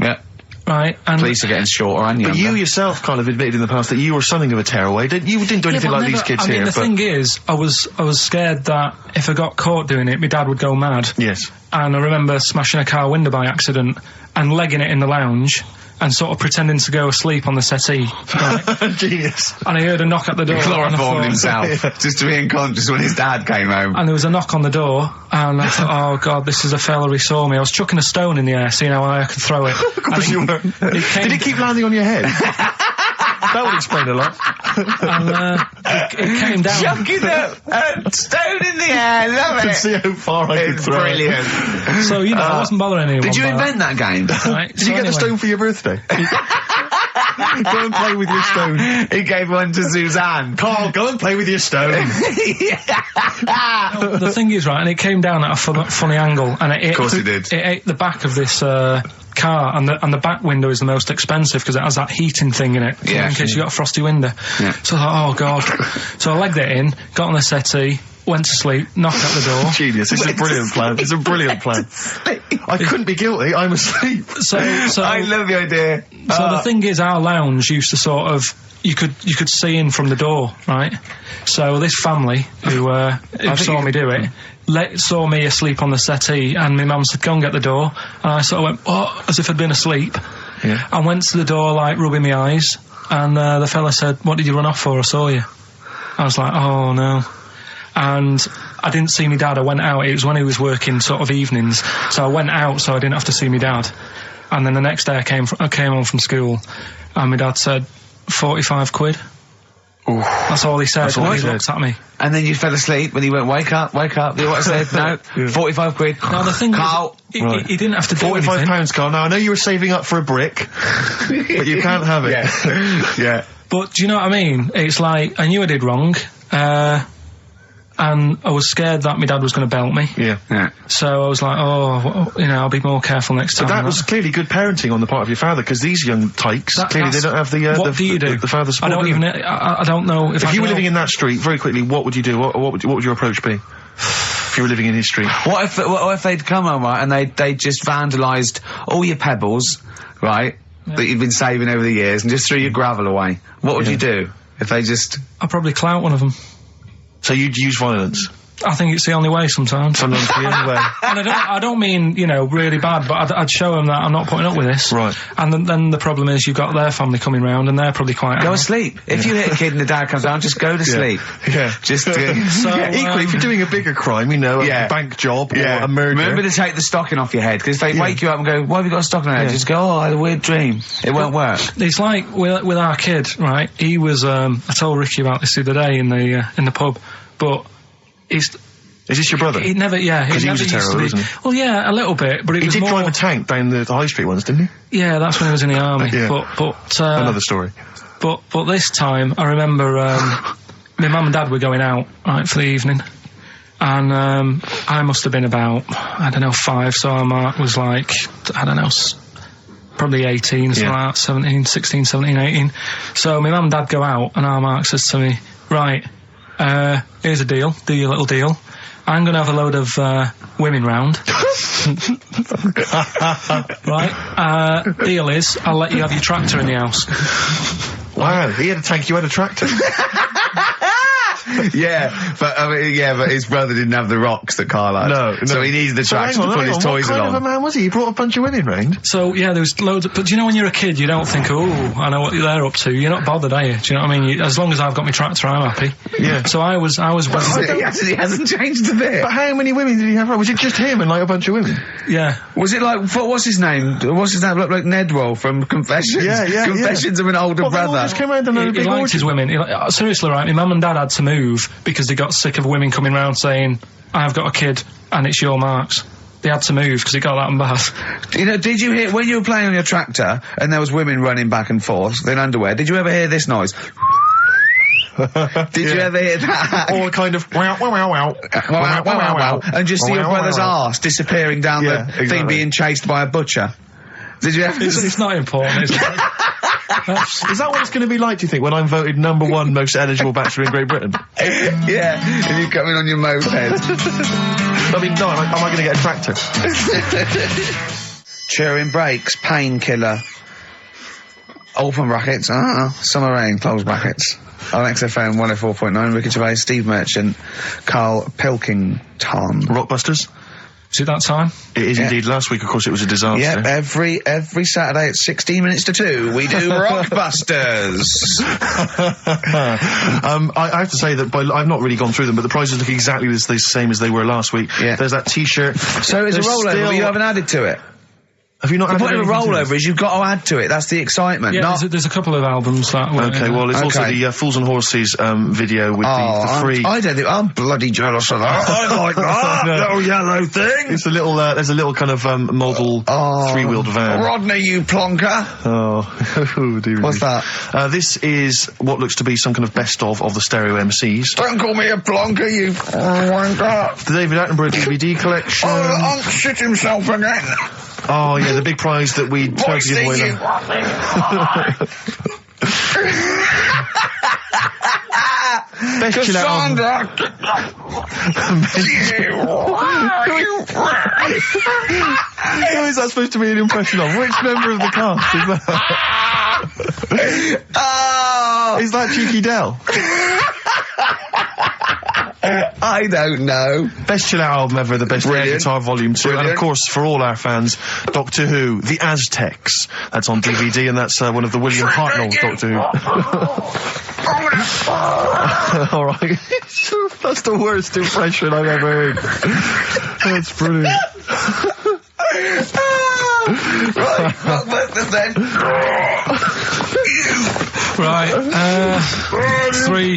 Yeah. Right, and Police are getting shorter and younger. But you yourself kind of admitted in the past that you were something of a tearaway. You didn't do anything like these kids here. The thing is, I was scared that if I got caught doing it, my dad would go mad. Yes. And I remember smashing a car window by accident and legging it in the lounge and sort of pretending to go asleep on the settee. Right? Genius. And I heard a knock at the door. Chloroformed himself, just to be unconscious when his dad came home. And there was a knock on the door, and I thought, oh God, this is a fella who saw me. I was chucking a stone in the air, seeing how high I could throw it. Of course you were. Did it keep landing on your head? That would explain a lot. And it came down. Chucking a stone in the air, love I can it. see how far I could throw Brilliant. it. So, you know, I wasn't bothering anyone. Did you by invent that game? Right? Did you get the stone for your birthday? Go and play with your stone. He gave one to Suzanne. Karl, go and play with your stone. The thing is, right, and it came down at a funny angle, and it ate, Of course it did. It ate the back of this car, and the back window is the most expensive because it has that heating thing in it, Yeah. in case you got a frosty window. Yeah. So I thought, oh God. So I legged it in, got on the settee, went to sleep, knocked at the door. Genius. It's a brilliant plan. It's a brilliant plan. I couldn't be guilty. I'm asleep. So I love the idea. So the thing is, our lounge used to sort of, you could see in from the door, right? So this family who saw me do it, saw me asleep on the settee, and my mum said, go and get the door. And I sort of went, oh, as if I'd been asleep. Yeah. I went to the door, like, rubbing my eyes, and the fella said, what did you run off for? I saw you. I was like, oh no. And I didn't see my dad. I went out. It was when he was working sort of evenings. So I went out so I didn't have to see my dad. And then the next day I came home from school, and my dad said, 45 quid. Ooh. That's all he said when he looked at me. And then you fell asleep when he went, wake up. You know what I said? No, 45 quid. Now the thing Karl. is, he didn't have to do £45, anything. Karl. Now, I know you were saving up for a brick, but you can't have it. Yeah. Yeah. But do you know what I mean? It's like, I knew I did wrong, and I was scared that my dad was going to belt me. Yeah. Yeah. So I was like, oh, you know, I'll be more careful next time. But that was clearly good parenting on the part of your father, because these young tykes, clearly they don't have the what do you do? the father support. I don't even. I don't know if you were living in that street, very quickly, what would you do? What would your approach be? If you were living in his street. What if they'd come home, right, and they just vandalised all your pebbles, right, that you've been saving over the years, and just threw your gravel away? What would you do if they just... I'd probably clout one of them. So you'd use violence? I think it's the only way sometimes. Sometimes the only way. And I don't mean, you know, really bad, but I'd show them that I'm not putting up with this. Right. And then the problem is you've got their family coming round, and they're probably quite Go angry. asleep. If you hit a kid and the dad comes down, just go to sleep. Yeah. Just... Equally, if you're doing a bigger crime, you know, a bank job or a murder... Remember to take the stocking off your head, because if they wake you up and go, why have you got a stocking on your head? Just go, oh, I had a weird dream. It won't work. It's like with our kid, right? He was. I told Ricky about this the other day in the pub, but he's. Is this your brother? He never. Yeah, because he was a terror, wasn't he? Well, yeah, a little bit, but he was did more... drive a tank down the high street once, didn't he? Yeah, that's when he was in the army. Yeah. But another story. But this time, I remember my mum and dad were going out, right, for the evening. And I must have been about, 5, so our Mark was like, probably 18, something like that, 16, 17, 18. So my mum and dad go out, and our Mark says to me, right, here's a deal, do your little deal. I'm going to have a load of women round. Right, deal is, I'll let you have your tractor in the house. Wow, he had a tank, you had a tractor. but his brother didn't have the rocks that Karl had. No. So he needed the tractor to put his toys What kind on. of a man was he? He brought a bunch of women round? So, yeah, there was loads of... But do you know when you're a kid, you don't think, oh, I know what they're up to. You're not bothered, are you? Do you know what I mean? As long as I've got my tractor, I'm happy. Yeah. So I was... He hasn't changed a bit. But how many women did he have? Was it just him and like a bunch of women? Yeah. Was it like, what's his name? What's his name? Looked like Nedwell from Confessions. Yeah. Confessions of an older They all brother. just came around and had a He big liked orgy. his women. Seriously, right, my mum and dad had to move because they got sick of women coming round saying, I've got a kid and it's your Mark's. They had to move because it got that bad. You know, did you hear, when you were playing on your tractor and there was women running back and forth in underwear, did you ever hear this noise? Did you ever hear that? Or kind of wow, wow, wow, wow. Wow, wow, wow, wow. And just see your brother's arse disappearing down the thing exactly. being chased by a butcher. Did you ever It's not important, is it? Is that what it's going to be like, do you think, when I'm voted #1 most eligible bachelor in Great Britain? Yeah, and you come in on your moped. I mean, no, am I going to get a tractor? Chewing brakes, painkiller. Open brackets, summer rain, close brackets. On XFM 104.9, Ricky Gervais, Steve Merchant, Karl Pilkington. Rockbusters? Is it that time? It is indeed. Last week, of course, it was a disaster. Yep, every Saturday at 16 minutes to 2, we do Rockbusters. I have to say that I've not really gone through them, but the prizes look exactly the same as they were last week. Yeah. There's that T-shirt. So it's a There's rollover, still- but you haven't added to it. Have you not The added point of a anything to rollover this? is you've got to add to it. That's the excitement. Yeah, there's a couple of albums that were... Okay, well, there's also Okay. the Fools and Horses video with the free... I don't think I'm bloody jealous of that. I like that little yellow thing. It's a little, there's a little kind of model three-wheeled van. Rodney, you plonker. Oh, dear. What's that? This is what looks to be some kind of best of the stereo MCs. Don't call me a plonker, you wanker. The David Attenborough DVD collection. Oh, shit himself again. Oh, yeah, the big prize that we tried to give away. You. Best chill out album. Who is that supposed to be an impression of? Which member of the cast is that? Oh, Is that Cheeky Dell? I don't know. Best chill out album ever, the best air Brilliant. guitar volume 2, and Brilliant. of course for all our fans, Doctor Who, The Aztecs. That's on DVD, and that's one of the William Hartnell Doctor Who. All right, that's the worst impression I've ever heard. That's brilliant. Right, Rockbusters then. Right, three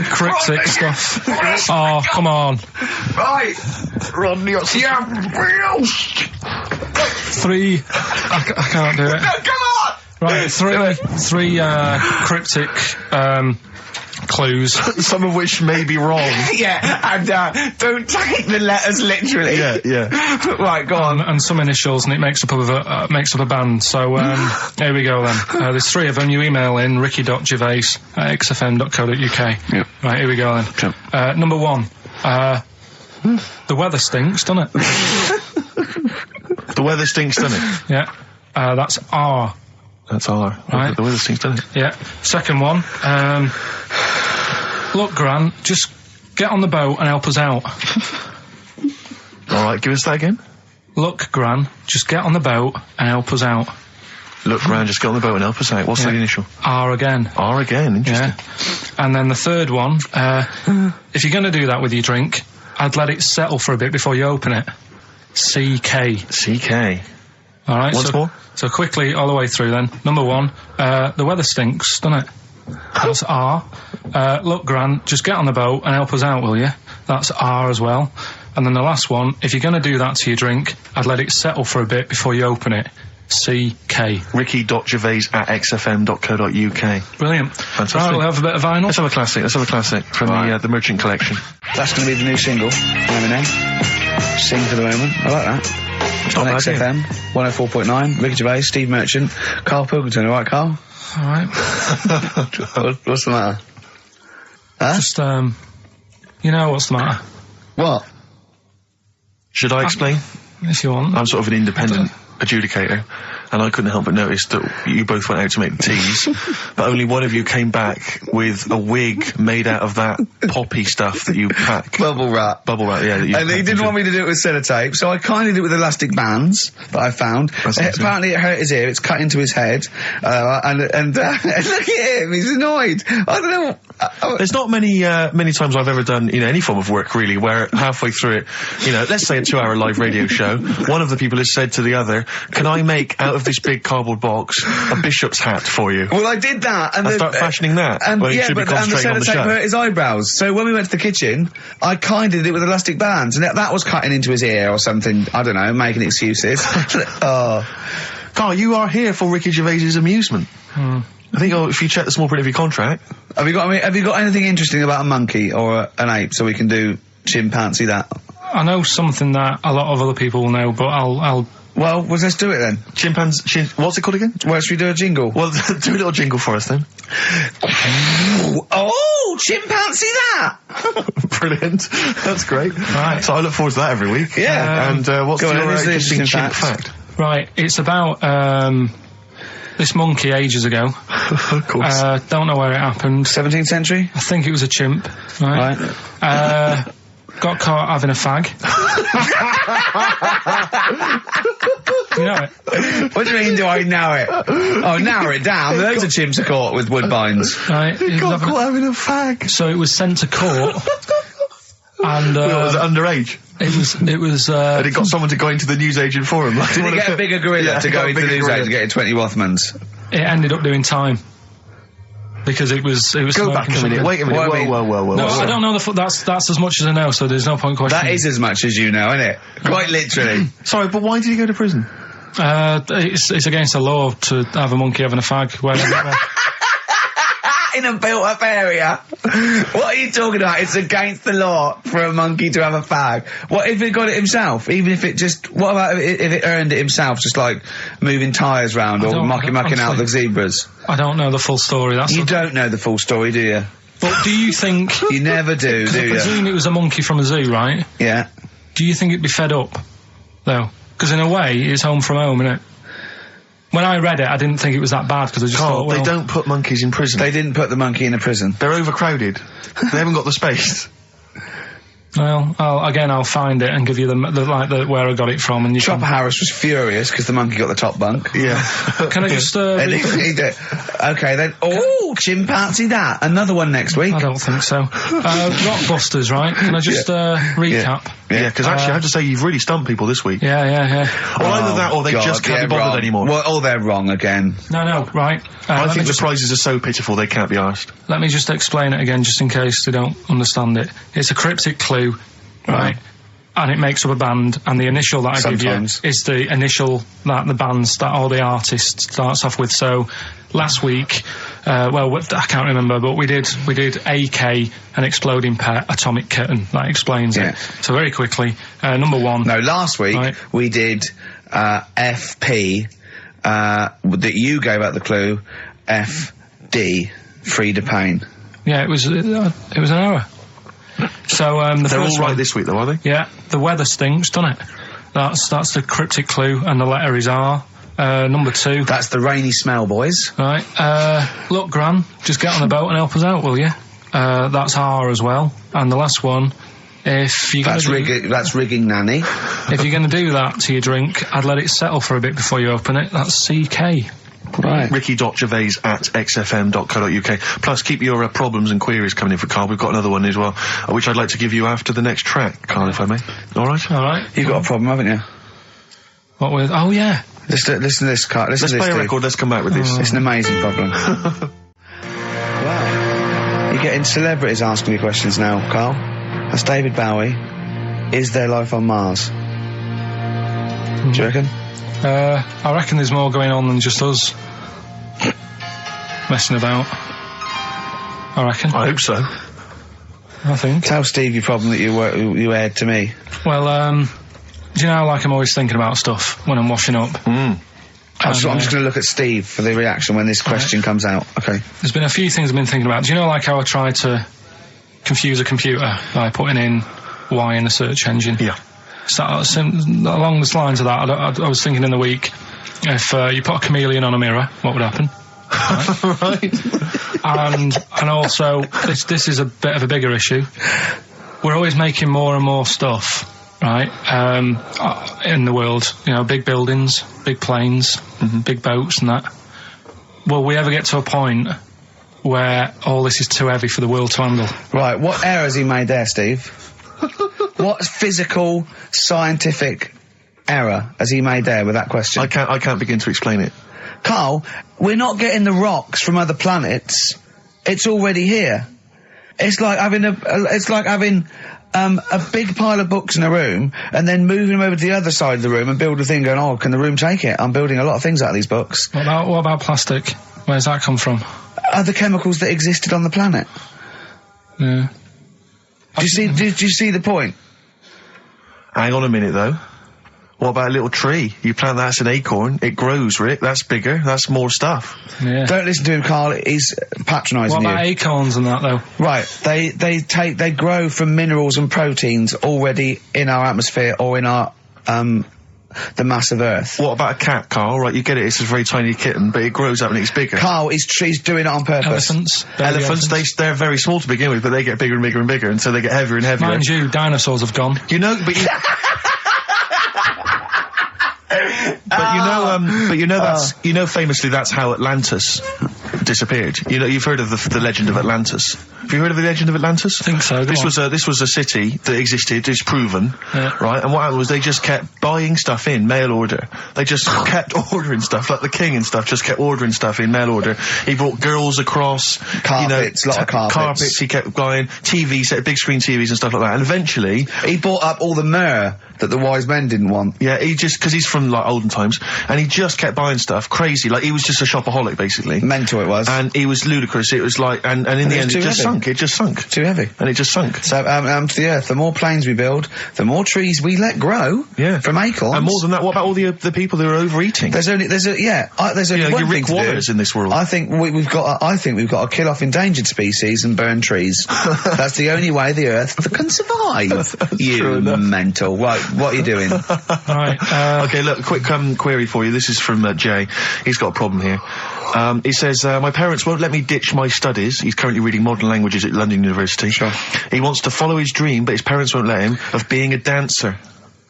cryptic stuff. Oh, come on. Right. Rodney, Three, I can't do it. No, come on. Right, three cryptic, clues. some of which may be wrong. Yeah, and don't take the letters literally. Yeah. Right, go on. And some initials, and it makes up a band. So here we go then. There's 3 of them. You email in ricky.gervais@xfm.co.uk. Yep. Right, here we go then. Number 1. The weather stinks, doesn't it? The weather stinks, doesn't it? Yeah. That's R. That's all. Right. The weather stinks, doesn't it? Yeah. Second one. Look, Gran, just get on the boat and help us out. All right, give us that again. Look, Gran, just get on the boat and help us out. Look round, just get on the boat and help us out. What's the initial? R again. R again, interesting. Yeah. And then the third one, if you're going to do that with your drink, I'd let it settle for a bit before you open it. CK. CK. All right. Once more? So quickly, all the way through then. Number 1, the weather stinks, doesn't it? That's R. Look, Gran, just get on the boat and help us out, will you? That's R as well. And then the last one, if you're going to do that to your drink, I'd let it settle for a bit before you open it. CK. Ricky.gervais@xfm.co.uk. Brilliant. Fantastic. Right, we'll have a bit of vinyl. Let's have a classic from the Merchant Collection. That's going to be the new single. Eminem. Sing for the moment. I like that. Not On bad, XFM, 104.9, Ricky Gervais, Steve Merchant, Karl Pilkington. All right, Karl? All right. What's the matter? Huh? Just, you know what's the matter? What? Should I explain? If you want. I'm sort of an independent adjudicator, and I couldn't help but notice that you both went out to make the teas, but only one of you came back with a wig made out of that poppy stuff that you pack. Bubble wrap. Bubble wrap, yeah. That you And he didn't want me to do it with sellotape, so I kind of did it with elastic bands that I found. Apparently it hurt his ear, it's cut into his head, and look at him, he's annoyed. I don't know. There's not many times I've ever done, any form of work really, where halfway through it, let's say a 2-hour live radio show, one of the people has said to the other, can I make out of this big cardboard box a bishop's hat for you? Well, I did that, and start fashioning that. And when you should be and the concentrating on the sellotape show. hurt his eyebrows. So when we went to the kitchen, I kind of did it with elastic bands, and that was cutting into his ear or something. I don't know, making excuses. Oh, Carl, you are here for Ricky Gervais's amusement. I think if you check the small print of your contract. Have you got anything interesting about a monkey or an ape so we can do chimpanzee that? I know something that a lot of other people will know, but I'll Well, let's do it then. What's it called again? Well, should we do a jingle? Well, do a little jingle for us then. Oh, chimpanzee that! Brilliant. That's great. Right. So I look forward to that every week. Yeah. And what's Go on, your who's this interesting interesting chimp fact? fact? Right, it's about this monkey ages ago. Of course. Don't know where it happened. 17th century? I think it was a chimp. Right. Got caught having a fag. You know it? What do you mean, do I know it? Oh, narrow it down. Loads of chimps are caught with woodbines. Right. Got caught having a fag. So it was sent to court. And Was it underage? it was And it got someone to go into the newsagent for him. Like, Did he get a bigger gorilla to go into the newsagent to get 20 Rothmans? it ended up doing time. Because it was Go back a minute. something. Wait a minute. What I mean- Whoa. No, I don't know that's as much as I know, so there's no point questioning. That is as much as you know, isn't it? Quite literally. Sorry, but why did he go to prison? It's against the law to have a monkey having a fag. In a built-up area. What are you talking about? It's against the law for a monkey to have a fag. What if it got it himself? Even if it just... What about if it earned it himself, just like moving tyres round or mucking out the zebras? I don't know the full story. You don't know the full story, do you? But do you think... You never do I you? presume it was a monkey from a zoo, right? Yeah. Do you think it'd be fed up, though? Because in a way, it's home from home, isn't it? When I read it, I didn't think it was that bad, because I just thought, well... They don't put monkeys in prison. They didn't put the monkey in a prison. They're overcrowded. They haven't got the space. Well, I'll find it and give you the where I got it from, and you Chopper Harris was furious because the monkey got the top bunk. Yeah. Can I just... And he did. Okay, then... Oh, chimpanzee that. Another one next week. I don't think so. Rockbusters, right? Can I just recap? Yeah, because actually I have to say you've really stumped people this week. Yeah. Well, either that or they just can't be bothered anymore. Well, oh, they're wrong again. No, right. I think the prizes are so pitiful they can't be asked. Let me just explain it again, just in case they don't understand it. It's a cryptic clue, right? And it makes up a band, and the initial that I give you is the initial that the band or the artist starts off with. So last week, I can't remember, but we did AK, an exploding pet, atomic kitten. That explains it. So very quickly, number one. No, last week we did FP. That you gave out the clue. FD, Frida Payne. Yeah, it was an error. So they're all right this week, though, are they? Yeah, the weather stinks, doesn't it? That's the cryptic clue, and the letter is R. Number two. That's the rainy smell, boys. Right. Look, Gran, just get on the boat and help us out, will you? That's R as well. And the last one, if you're that's rigging nanny. If you're going to do that to your drink, I'd let it settle for a bit before you open it. That's CK. Right. Ricky.gervais@xfm.co.uk. Plus, keep your problems and queries coming in for Carl. We've got another one as well, which I'd like to give you after the next track, Carl, if I may. All right? You've got a problem, haven't you? What with? Oh, yeah. Listen to this, Carl. Let's play a record. Let's come back with this. It's an amazing problem. Wow. You're getting celebrities asking me questions now, Carl. That's David Bowie. Is there life on Mars? Do you reckon? I reckon there's more going on than just us messing about. I reckon. I hope so. I think. Tell Steve your problem that you aired to me. Well, do you know, like, I'm always thinking about stuff when I'm washing up. I'm just going to look at Steve for the reaction when this question comes out. Okay. There's been a few things I've been thinking about. Do you know, like, how I try to confuse a computer by putting in Y in the search engine? Yeah. So, along the lines of that, I was thinking in the week, if you put a chameleon on a mirror, what would happen? Right. And also, this is a bit of a bigger issue. We're always making more and more stuff, right, in the world. You know, big buildings, big planes, big boats and that. Will we ever get to a point where all this is too heavy for the world to handle? Right, what error has he made there, Steve? What physical, scientific error has he made there with that question? I can't begin to explain it. Karl, we're not getting the rocks from other planets. It's already here. It's like having a big pile of books in a room and then moving them over to the other side of the room and build a thing going, oh, can the room take it? I'm building a lot of things out of these books. What about plastic? Where's that come from? Other chemicals that existed on the planet. Yeah. Do you see the point? Hang on a minute, though. What about a little tree? You plant that as an acorn, it grows, Rick. That's bigger. That's more stuff. Yeah. Don't listen to him, Karl. He's patronising you. What about acorns and that, though? Right. They grow from minerals and proteins already in our atmosphere or in our the mass of Earth. What about a cat, Karl? Right, you get it. It's a very tiny kitten, but it grows up and it's bigger. Karl, he's doing it on purpose. Elephants. They're very small to begin with, but they get bigger and bigger and bigger until they get heavier and heavier. Mind you, dinosaurs have gone. You know, but famously that's how Atlantis disappeared. You know, you've heard of the legend of Atlantis. Have you heard of the legend of Atlantis? I think so. This was a city that existed, is proven, right? And what happened was they just kept buying stuff in mail order. They just kept ordering stuff, like the king and stuff, just kept ordering stuff in mail order. He brought girls across, carpets, a lot of carpets. He kept buying TVs, big screen TVs and stuff like that. And eventually, he bought up all the myrrh that the wise men didn't want. Yeah, because he's from like olden times, and he just kept buying stuff, crazy. Like he was just a shopaholic, basically. Mental it was. And he was ludicrous. It was like, and in the end, it just sunk. It just sunk. Too heavy. And it just sunk. So, to the Earth, the more planes we build, the more trees we let grow. Yeah. From acorns. And more than that, what about all the people who are overeating? There's only one thing to do in this world. I think we've got to kill off endangered species and burn trees. That's the only way the Earth can survive. You mental. Right, what are you doing? Right. Okay, look, quick query for you. This is from Jay. He's got a problem here. He says, my parents won't let me ditch my studies. He's currently reading modern languages at London University. Sure. He wants to follow his dream, but his parents won't let him, of being a dancer.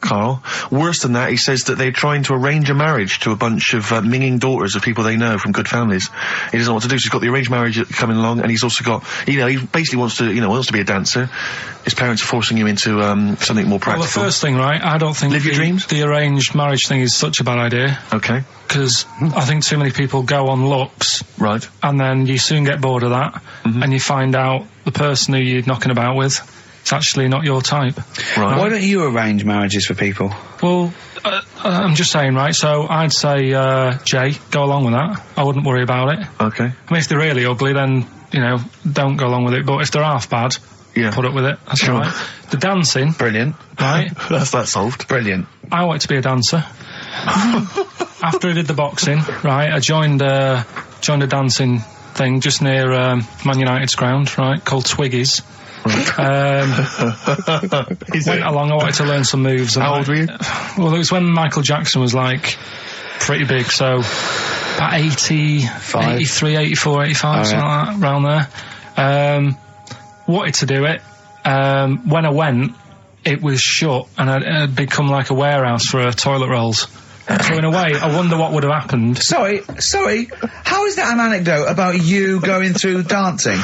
Karl. Worse than that, he says that they're trying to arrange a marriage to a bunch of minging daughters of people they know from good families. He doesn't know what to do, so he's got the arranged marriage coming along, and he's also got, he basically wants to be a dancer. His parents are forcing him into something more practical. Well, the first thing, right, I don't think live your dreams. The arranged marriage thing is such a bad idea. Okay. Because I think too many people go on looks. Right. And then you soon get bored of that, and you find out the person who you're knocking about with, it's actually not your type. Right. Why don't you arrange marriages for people? Well, I'm just saying, right, so I'd say, Jay, go along with that. I wouldn't worry about it. Okay. I mean, if they're really ugly, then, don't go along with it. But if they're half bad, put up with it. That's sure. all right. The dancing. Brilliant. Right? That's that solved. Brilliant. I wanted to be a dancer. After I did the boxing, right, I joined a dancing thing just near Man United's ground, right, called Twiggy's. Went along, I wanted to learn some moves. How old were you? Well, it was when Michael Jackson was, pretty big, so about 83, 84, 85, something like that, around there. Wanted to do it. When I went, it was shut, and it had become like a warehouse for toilet rolls. So in a way, I wonder what would have happened. Sorry, how is that an anecdote about you going through dancing?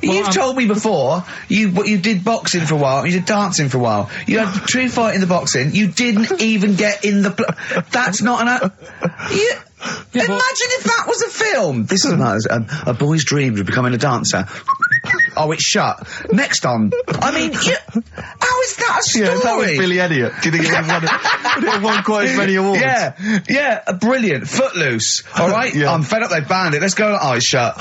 You've told me before, you did boxing for a while, you did dancing for a while. You had a true fight in the boxing, you didn't even get in the... That's not an... Imagine if that was a film! This is a boy's dreams of becoming a dancer. oh, it's shut. Next on. I mean, how is that a story? Yeah, that was Billy Elliot. Do you think it would have won quite as many awards? Yeah, brilliant. Footloose. All right, Yeah. I'm fed up. They banned it. Let's go. Oh, it's shut.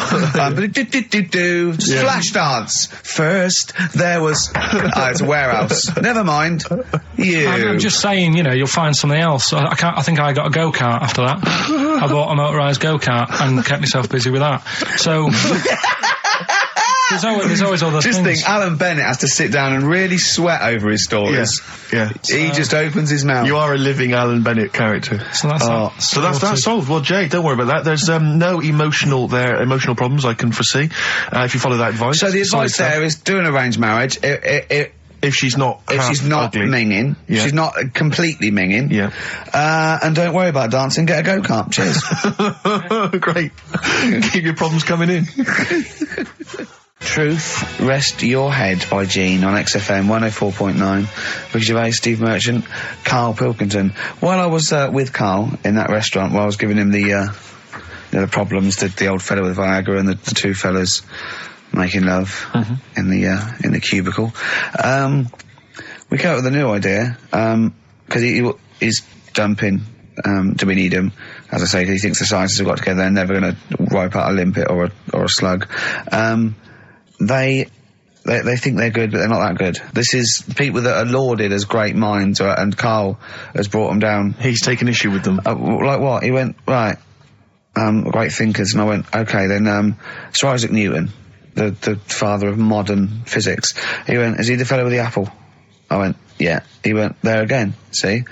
Flash dance. First, there was. It's a warehouse. Never mind. I'm just saying, you know, you'll find something else. I think I got a go-kart after that. I bought a motorised go-kart and kept myself busy with that. So there's always other just things. Think, Alan Bennett has to sit down and really sweat over his stories. Yeah. He just opens his mouth. You are a living Alan Bennett character. So that's solved. Well, Jay, don't worry about that. There's no emotional problems I can foresee if you follow that advice. So the advice there is do an arranged marriage. If she's not ugly. minging, she's not completely minging. Yeah. And don't worry about dancing. Get a go-kart. Cheers. Great. Keep your problems coming in. Truth, Rest Your Head by Gene on XFM 104.9. Ricky Gervais, Steve Merchant, Karl Pilkington. While I was with Karl in that restaurant, while I was giving him the problems, the old fella with Viagra and the two fellas making love in the cubicle, we came up with a new idea, because he's dumping do we need him? As I say, he thinks the scientists have got together, they're never going to wipe out a limpet or a slug. They think they're good, but they're not that good. This is people that are lauded as great minds, and Karl has brought them down. He's taken issue with them. Like what? He went, right, great thinkers, and I went, okay, then, Sir Isaac Newton, the father of modern physics. He went, is he the fellow with the apple? I went, yeah. He went, there again, see?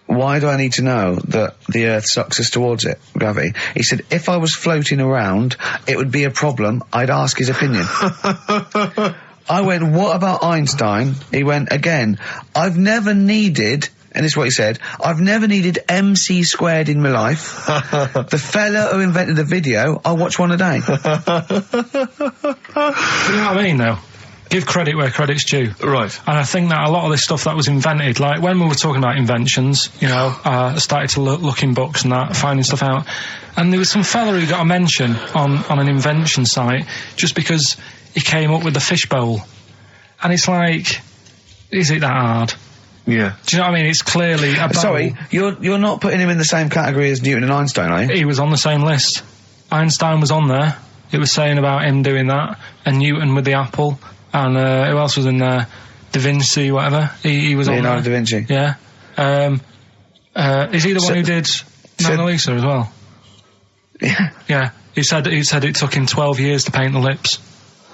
Why do I need to know that the Earth sucks us towards it, gravity? He said, if I was floating around, it would be a problem. I'd ask his opinion. I went, what about Einstein? He went, again, I've never needed, and this is what he said, I've never needed MC squared in my life. The fella who invented the video, I watch one a day. You know what I mean, though? Give credit where credit's due. Right. And I think that a lot of this stuff that was invented, like when we were talking about inventions, you know, I started to look in books and that, finding stuff out. And there was some fella who got a mention on an invention site just because he came up with the fishbowl. And it's like, is it that hard? Yeah. Do you know what I mean? It's clearly a bowl. Sorry, you're not putting him in the same category as Newton and Einstein, are you? He was on the same list. Einstein was on there. It was saying about him doing that. And Newton with the apple. And who else was in there? Da Vinci, whatever. He was Leonardo on there. da Vinci. Yeah. Is he the one who did Mona Lisa as well? Yeah. Yeah. He said it took him 12 years to paint the lips.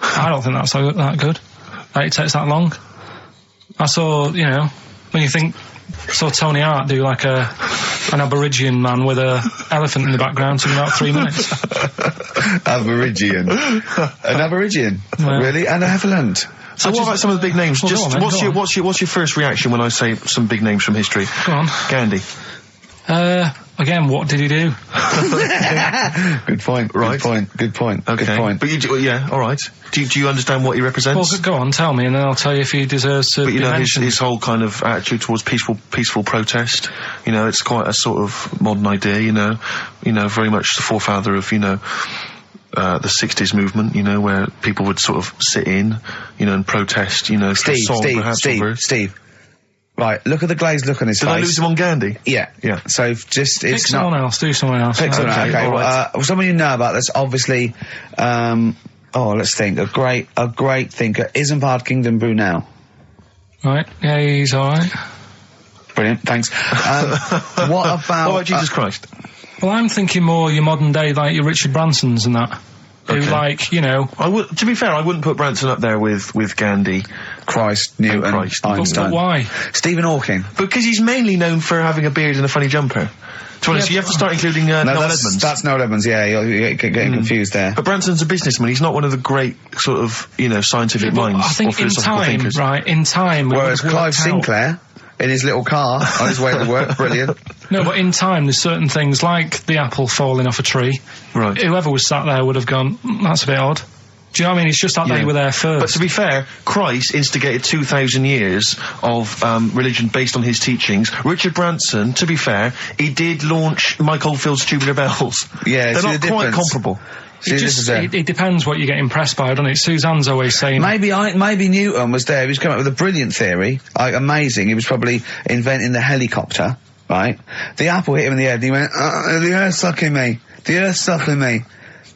I don't think that's that good. Like, it takes that long. I saw, you know, when you saw Tony Hart do like an Aborigine man with a elephant in the background, took about 3 minutes. Aborigine. An Aborigine? Yeah. Really? And a elephant? So what about some of the big names? Well, Just go on. what's your first reaction when I say some big names from history? Go on. Gandhi. Again, what did he do? Good point. Right. Good point. Okay. Good point. But yeah, all right. Do you understand what he represents? Well, go on, tell me, and then I'll tell you if he deserves to But be you know, mentioned. his whole kind of attitude towards peaceful protest, you know, it's quite a sort of modern idea, you know, very much the forefather of, you know, the 60s movement, you know, where people would sort of sit in, you know, and protest, you know, Steve. Right, look at the glazed look on his face. Did I lose him on Gandhi? Yeah. So just, Pick it's someone not... else, do someone else. Pick someone else, okay. all right. Someone you know about that's obviously, let's think, a great thinker. Isambard Kingdom Brunel. Right, yeah, he's alright. Brilliant, thanks. What about Jesus Christ? Well, I'm thinking more your modern day, like your Richard Bransons and that. Who, like, you know... To be fair, I wouldn't put Branson up there with Gandhi. Christ, Newton, Einstein. But why? Stephen Hawking. Because he's mainly known for having a beard and a funny jumper. To be honest, you have to start including Noel Edmonds. That's Noel Edmonds, yeah, you're getting confused there. But Branson's a businessman, he's not one of the great sort of, you know, scientific minds. I think or philosophical thinkers. in time... Whereas Clive Sinclair, in his little car, on his way to work, brilliant. No, but in time, there's certain things, like the apple falling off a tree. Right. Whoever was sat there would have gone, that's a bit odd. Do you know what I mean? It's just that they were there first. But to be fair, Christ instigated 2,000 years of religion based on his teachings. Richard Branson, to be fair, he did launch Mike Oldfield's Tubular Bells. Yeah, they're not quite comparable. It depends what you get impressed by, doesn't it? Suzanne's always saying... Maybe Newton was there. He was coming up with a brilliant theory. Like, amazing. He was probably inventing the helicopter, right? The apple hit him in the head and he went, the earth's sucking me. The earth's sucking me.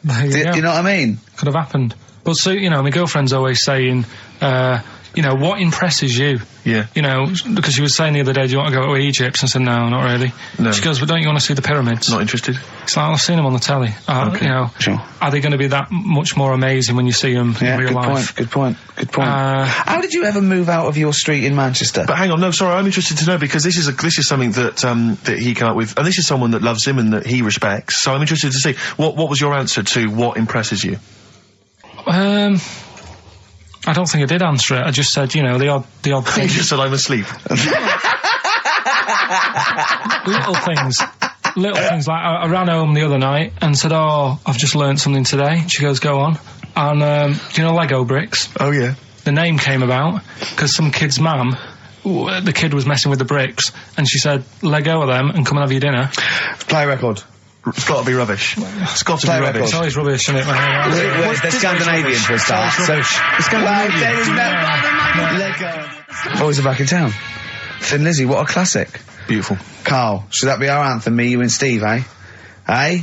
Do you know what I mean? Could have happened. But, so, you know, my girlfriend's always saying, you know, what impresses you? Yeah. You know, because she was saying the other day, do you want to go to Egypt? And I said, no, not really. No. She goes, well, don't you want to see the pyramids? Not interested. It's like, I've seen them on the telly. Okay. You know, sure. Are they going to be that much more amazing when you see them in real life? Good point. How did you ever move out of your street in Manchester? But hang on, no, sorry, I'm interested to know, because this is something that that he came up with, and this is someone that loves him and that he respects. So I'm interested to see what was your answer to what impresses you? I don't think I did answer it. I just said, you know, the odd thing. You just said I'm asleep. Little things like I ran home the other night and said, oh, I've just learnt something today. She goes, go on. And do you know Lego bricks? Oh yeah. The name came about because some kid's mum, the kid was messing with the bricks, and she said, let go of them and come and have your dinner. Play a record. It's got to be rubbish. It's got to be rubbish. It's always rubbish, isn't it? They're Scandinavian for a start. So Scandinavian. Boys are back in town. Thin Lizzy, what a classic. Beautiful. Carl, should that be our anthem? Me, you, and Steve, eh? Eh?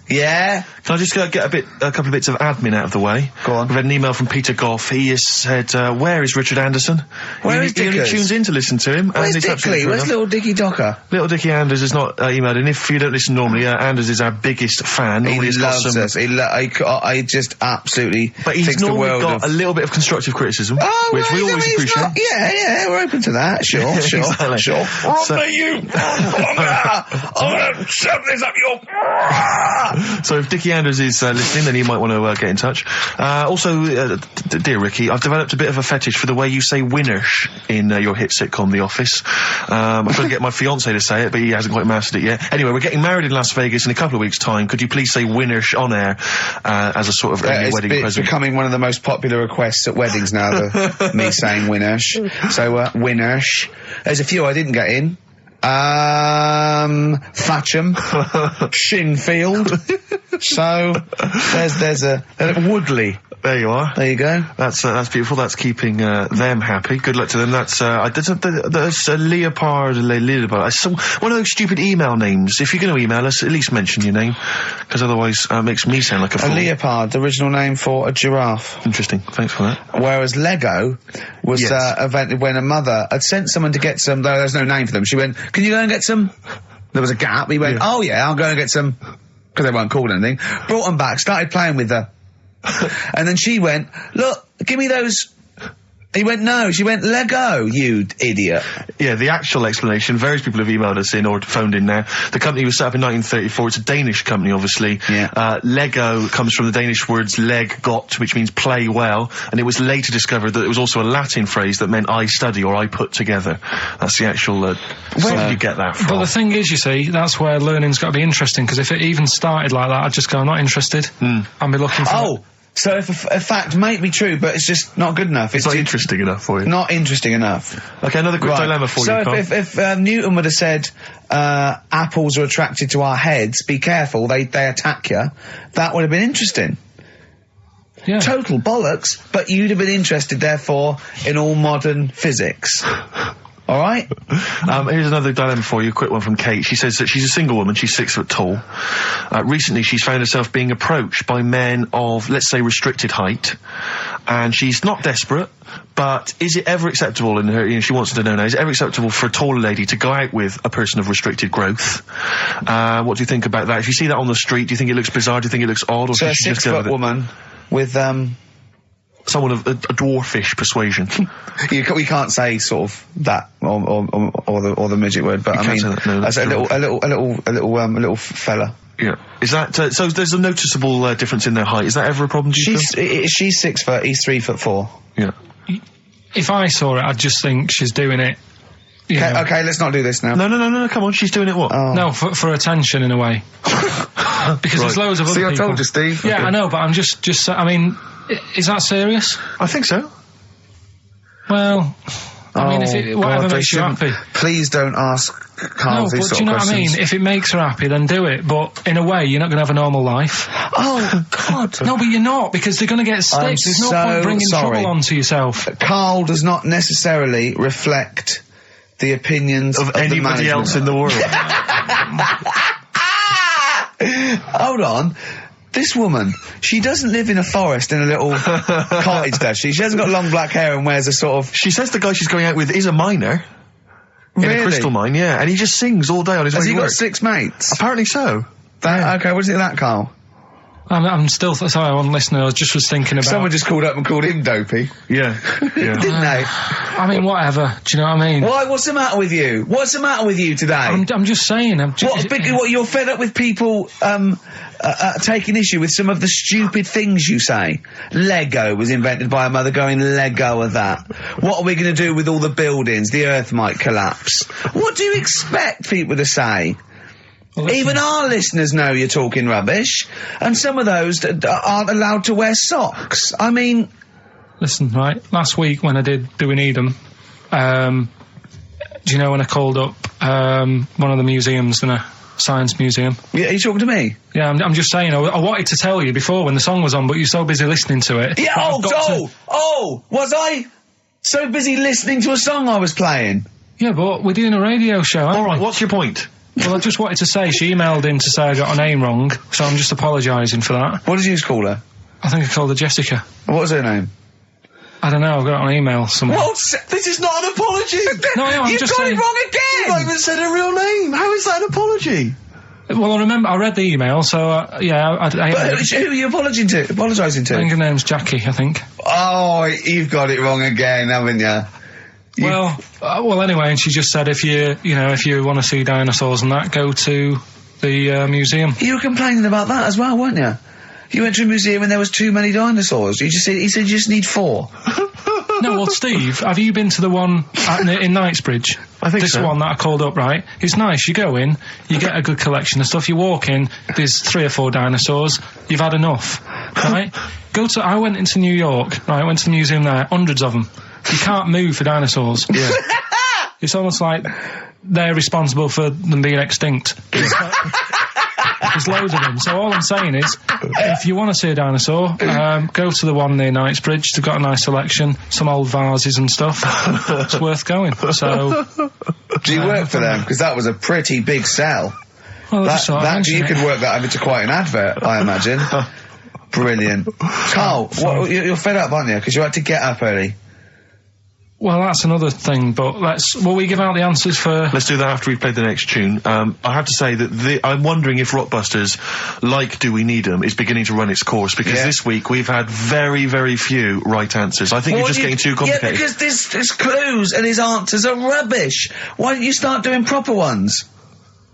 Yeah. Can I just get a couple of bits of admin out of the way? Go on. We've had an email from Peter Goff. He has said, where is Richard Anderson? Where is He only Dickers? tunes in to listen to him. Where's Dickley? Where's little Dicky Docker? Little Dickie Anders has not emailed, and if you don't listen normally, Anders is our biggest fan. He Normally loves us. I just absolutely But he's thinks the normally world got of... a little bit of constructive criticism, Oh, which we well, always he's appreciate. not- yeah, we're open to that. Sure. Exactly. Sure. So- I'm gonna shove this up your... So if Dickie Anders is listening, then he might want to get in touch. Also, dear Ricky, I've developed a bit of a fetish for the way you say winners in your hit sitcom The Office. I'm trying to get my fiancé to say it, but he hasn't quite mastered it yet. Anyway, we're getting married in Las Vegas in a couple of weeks' time. Could you please say winners on air as a sort of early wedding It's present? becoming one of the most popular requests at weddings now, me saying winners. So, winners. There's a few I didn't get in. Thatcham, Shinfield. So there's a Woodley. There you are. There you go. That's beautiful. That's keeping them happy. Good luck to them. That's that's Leopard. It's one of those stupid email names. If you're going to email us, at least mention your name, because otherwise it makes me sound like a fool. A leopard, the original name for a giraffe. Interesting. Thanks for that. Whereas Lego was invented when a mother had sent someone to get some. Though there's no name for them. She went, "Can you go and get some?" There was a gap. He went, "Oh yeah, I'll go and get some," because they weren't called anything. Brought them back. Started playing with the. And then she went, look, give me those. He went, no. She went, Lego, you idiot. Yeah, the actual explanation, various people have emailed us in or phoned in now. The company was set up in 1934. It's a Danish company, obviously. Yeah. Lego comes from the Danish words leg got, which means play well, and it was later discovered that it was also a Latin phrase that meant I study or I put together. That's the actual, where did you get that from? But the thing is, you see, that's where learning's got to be interesting, because if it even started like that, I'd just go, I'm not interested. I'd be looking for... So if a fact might be true, but it's just not good enough. It's not interesting enough for you. Not interesting enough. Okay, another quick dilemma for you, So Carl. if Newton would have said, apples are attracted to our heads, be careful, they attack you, that would have been interesting. Yeah. Total bollocks, but you'd have been interested, therefore, in all modern physics. All right? Here's another dilemma for you, a quick one from Kate. She says that she's a single woman, she's 6 foot tall. Recently she's found herself being approached by men of, let's say, restricted height. And she's not desperate, but is it ever acceptable in her, she wants to know now, is it ever acceptable for a taller lady to go out with a person of restricted growth? What do you think about that? If you see that on the street, do you think it looks bizarre, do you think it looks odd, or so should she a just go with 6 foot woman with, someone of a dwarfish persuasion. we can't say sort of that or the midget word, but I mean, as a little fella. Yeah. Is that so? There's a noticeable difference in their height. Is that ever a problem? Do you feel? She's 6 foot. He's 3'4". Yeah. If I saw it, I'd just think she's doing it. Okay, let's not do this now. No, come on, she's doing it what? Oh. No, for attention in a way. Because there's loads of other people. See, I told you, Steve. Yeah, okay. I know, but I'm just, I mean, is that serious? I think so. Well, I mean, whatever makes you happy. Please don't ask Karl No, these but sort do you know of what I questions. mean? If it makes her happy, then do it. But in a way, you're not going to have a normal life. Oh, God. No, but you're not, because they're going to get sick. I'm There's no so point bringing sorry. trouble onto yourself. Karl does not necessarily reflect the opinions Of the anybody management. else in the world. Hold on. This woman, she doesn't live in a forest in a little cottage, does she? She hasn't got long black hair and wears a sort of... She says the guy she's going out with is a miner. In Really? a crystal mine, yeah. And he just sings all day on his way Has to he work. got 6 mates? Apparently so. Okay, what do you think of that, Karl? I'm still... Sorry, I wasn't listening. I was thinking about... Someone just called up and called him dopey, Yeah. Yeah. didn't they? I mean, whatever. Do you know what I mean? Why? What's the matter with you? What's the matter with you today? I'm just saying. What, you're fed up with people taking issue with some of the stupid things you say? Lego was invented by a mother going, Lego of that. What are we going to do with all the buildings? The earth might collapse. What do you expect people to say? Well, Even our listeners know you're talking rubbish, and some of those aren't allowed to wear socks. I mean... Listen, right, last week when I did Do We Need Them, do you know when I called up one of the museums in a science museum? Yeah, are you talking to me? Yeah, I'm just saying, I wanted to tell you before when the song was on, but you're so busy listening to it. Yeah, was I so busy listening to a song I was playing? Yeah, but we're doing a radio show, aren't All right, we? what's your point? Well, I just wanted to say, she emailed in to say I got her name wrong, so I'm just apologising for that. What did you call her? I think I called her Jessica. What was her name? I don't know, I got it on email somewhere. This is not an apology! No, I'm You've just got saying... it wrong You've not again! even said her real name! How is that an apology? Well, I remember, I read the email, so, yeah, I Who are you apologising to? think her name's Jackie, I think. Oh, you've got it wrong again, haven't you? Well, anyway, and she just said if you want to see dinosaurs and that, go to the museum. You were complaining about that as well, weren't you? You went to a museum and there was too many dinosaurs. He said you just need 4. No, well, Steve, have you been to the one in Knightsbridge? I think this so. one that I called up, right? It's nice. You go in, you get a good collection of stuff. You walk in, there's 3 or 4 dinosaurs. You've had enough, right? I went into New York, right? I went to the museum there, hundreds of them. You can't move for dinosaurs. Yeah. It's almost like they're responsible for them being extinct. There's loads of them. So all I'm saying is, if you want to see a dinosaur, go to the one near Knightsbridge. They've got a nice selection, some old vases and stuff. It's worth going. So, Do you work for them? Because that was a pretty big sell. well, I just thought I'd mention You it. could work that into quite an advert, I imagine. Brilliant. Karl, you're fed up, aren't you? Because you had to get up early. Well, that's another thing, but will we give out the answers for... Let's do that after we've played the next tune. I have to say that I'm wondering if Rockbusters, like Do We Need Them, is beginning to run its course, because this week we've had very, very few right answers. I think you're just getting too complicated. Yeah, because his clues and his answers are rubbish. Why don't you start doing proper ones?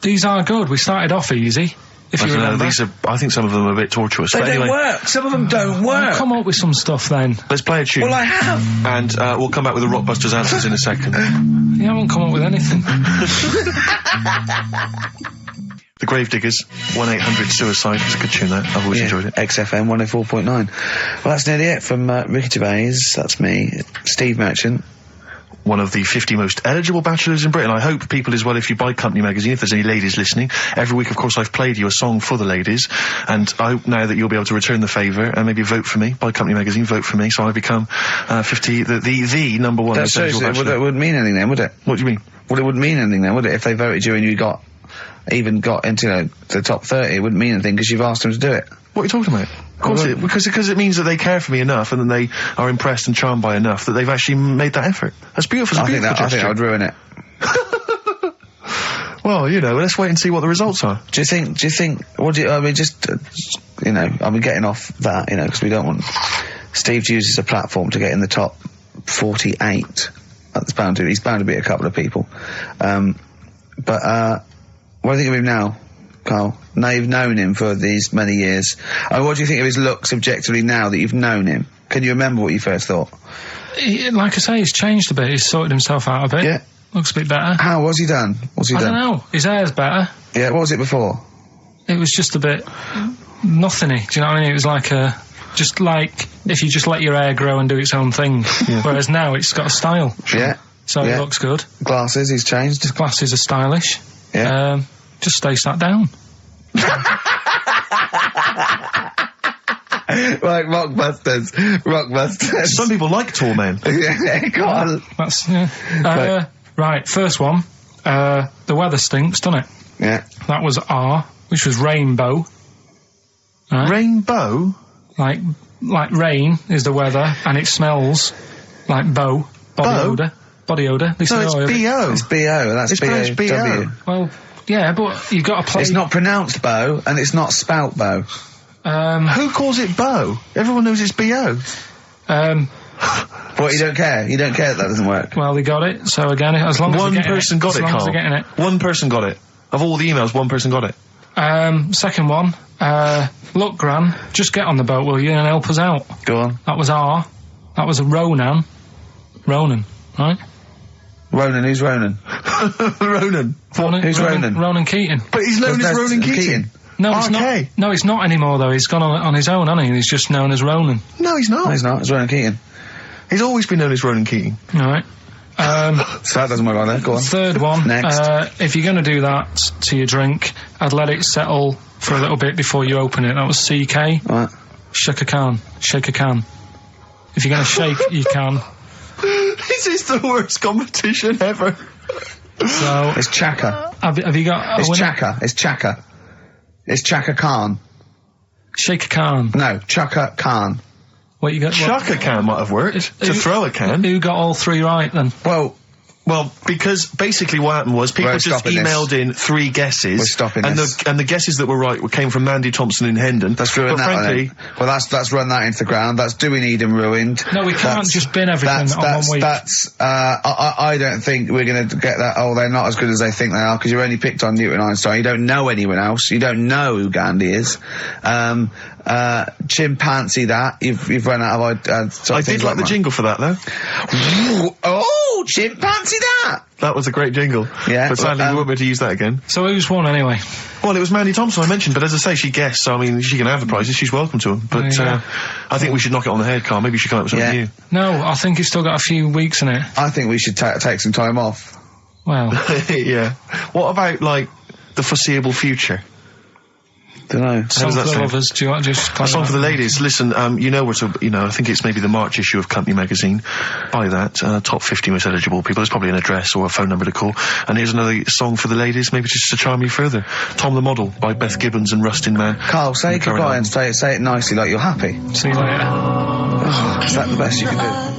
These are good. We started off easy, if I you don't know, remember. I think some of them are a bit tortuous. They But don't anyway, work. Some of them don't work. Come up with some stuff then. let's play a tune. Well, I have. And we'll come back with the Rockbusters answers in a second. You haven't come up with anything. The Gravediggers, 1-800-SUICIDE. It's a good tune, that. I've always enjoyed it. XFM 104.9. Well, that's nearly it from Ricky Gervais. That's me, Steve Merchant. One of the 50 most eligible bachelors in Britain. I hope people as well, if you buy Company Magazine, if there's any ladies listening, every week, of course, I've played you a song for the ladies, and I hope now that you'll be able to return the favour and maybe vote for me. Buy Company Magazine, vote for me, so I become 50, the number one That's eligible seriously, bachelor. it wouldn't mean anything then, would it? What do you mean? Well, it wouldn't mean anything then, would it? If they voted you and you got into the top 30, it wouldn't mean anything because you've asked them to do it. What are you talking about? Of course, because it means that they care for me enough, and then they are impressed and charmed by enough that they've actually made that effort. That's beautiful. It's a beautiful I think gesture. that would ruin it. Well, let's wait and see what the results are. Do you think, I mean, just, getting off that, because we don't want Steve to use as a platform to get in the top 48. He's bound to beat a couple of people. But, what do you think of him now, Karl? Now you've known him for these many years. What do you think of his looks objectively now that you've known him? Can you remember what you first thought? Like I say, he's changed a bit. He's sorted himself out a bit. Yeah. Looks a bit better. How? What's he done? I don't know. His hair's better. Yeah, what was it before? It was just a bit nothingy. Do you know what I mean? It was like just like if you just let your hair grow and do its own thing. Whereas now it's got a style. Yeah. So Yeah. he looks good. Glasses, he's changed. His glasses are stylish. Yeah. Just stay sat down. Like Rockbusters. Some people like tall men. Yeah, go on. That's, yeah. Right, first one. The weather stinks, doesn't it? Yeah. That was R, which was rainbow. Right? Rainbow? Like rain is the weather, and it smells like body Bow? odour. Body odour. No, it's B.O. It's B.O. That's It's pronounced B.O.W. B.O. Well, yeah, but you've got to play... It's not pronounced bow, and it's not spout bow. Who calls it bow? Everyone knows it's B.O. What, you don't care? You don't care that doesn't work? Well, they got it, so again, as long as One they're getting person got as it, long as Carl. they're getting it. One person got it. Of all the emails, one person got it. Second one, look, Gran, just get on the boat, will you, and help us out. Go on. That was R. That was a Ronan, right? Ronan, who's Ronan? Ronan. Who's Ronan? Ronan Keating. But he's known as Ronan Keating. No, it's RK. not. No, it's not anymore, though. He's gone on his own, hasn't he? He's just known as Ronan. No, he's not. No, he's not. It's Ronan Keating. He's always been known as Ronan Keating. All right. So that doesn't work like that. Go on. Third one. Next. If you're going to do that to your drink, I'd let it settle for a little bit before you open it. That was CK. Right. Shake a can. Shake a can. If you're going to shake, you can. This is the worst competition ever. So, It's Chaka. have you got... It's Chaka. It's Chaka. It's Chaka Khan. Shake a can. No, Chaka Khan. What you got? Chuck a can might have worked. To Who- throw a can. Who got all three right, then? Well, because basically what happened was people We're just stopping this. emailed in 3 guesses. We're stopping and this. the guesses that were right came from Mandy Thompson in Hendon. Let's ruin but that frankly, one then. Well, let's run that into the ground. That's doing Eden ruined. No, we can't just bin everything on 1 week. I don't think we're going to get that. Oh, they're not as good as they think they are because you only picked on Newton Einstein. You don't know anyone else. You don't know who Gandhi is. Chimpanzee that. You've run out of I did like the jingle for that though. Oh, chimpanzee that. That was a great jingle. Yeah, But sadly, we won't be able to use that again. So who's won, anyway? Well, it was Mandy Thompson I mentioned, but as I say, she guessed, so I mean, she can have the prizes, she's welcome to them. But, Yeah. I think we should knock it on the head, Carl. Maybe you should come up with something Yeah. new. No, I think he's still got a few weeks in it. I think we should take some time off. Well, Yeah. What about, like, the foreseeable future? Don't know. song does for that the sound? lovers. Do you want to just play A song that? for the ladies. Listen, I think it's maybe the March issue of Company Magazine. Buy that. Top 50 most eligible people. There's probably an address or a phone number to call. And here's another song for the ladies, maybe just to charm you further. Tom the Model by Beth Gibbons and Rustin Man. Carl, say And Karen goodbye Allen. and say it nicely like you're happy. See you later. Is that the best you can do?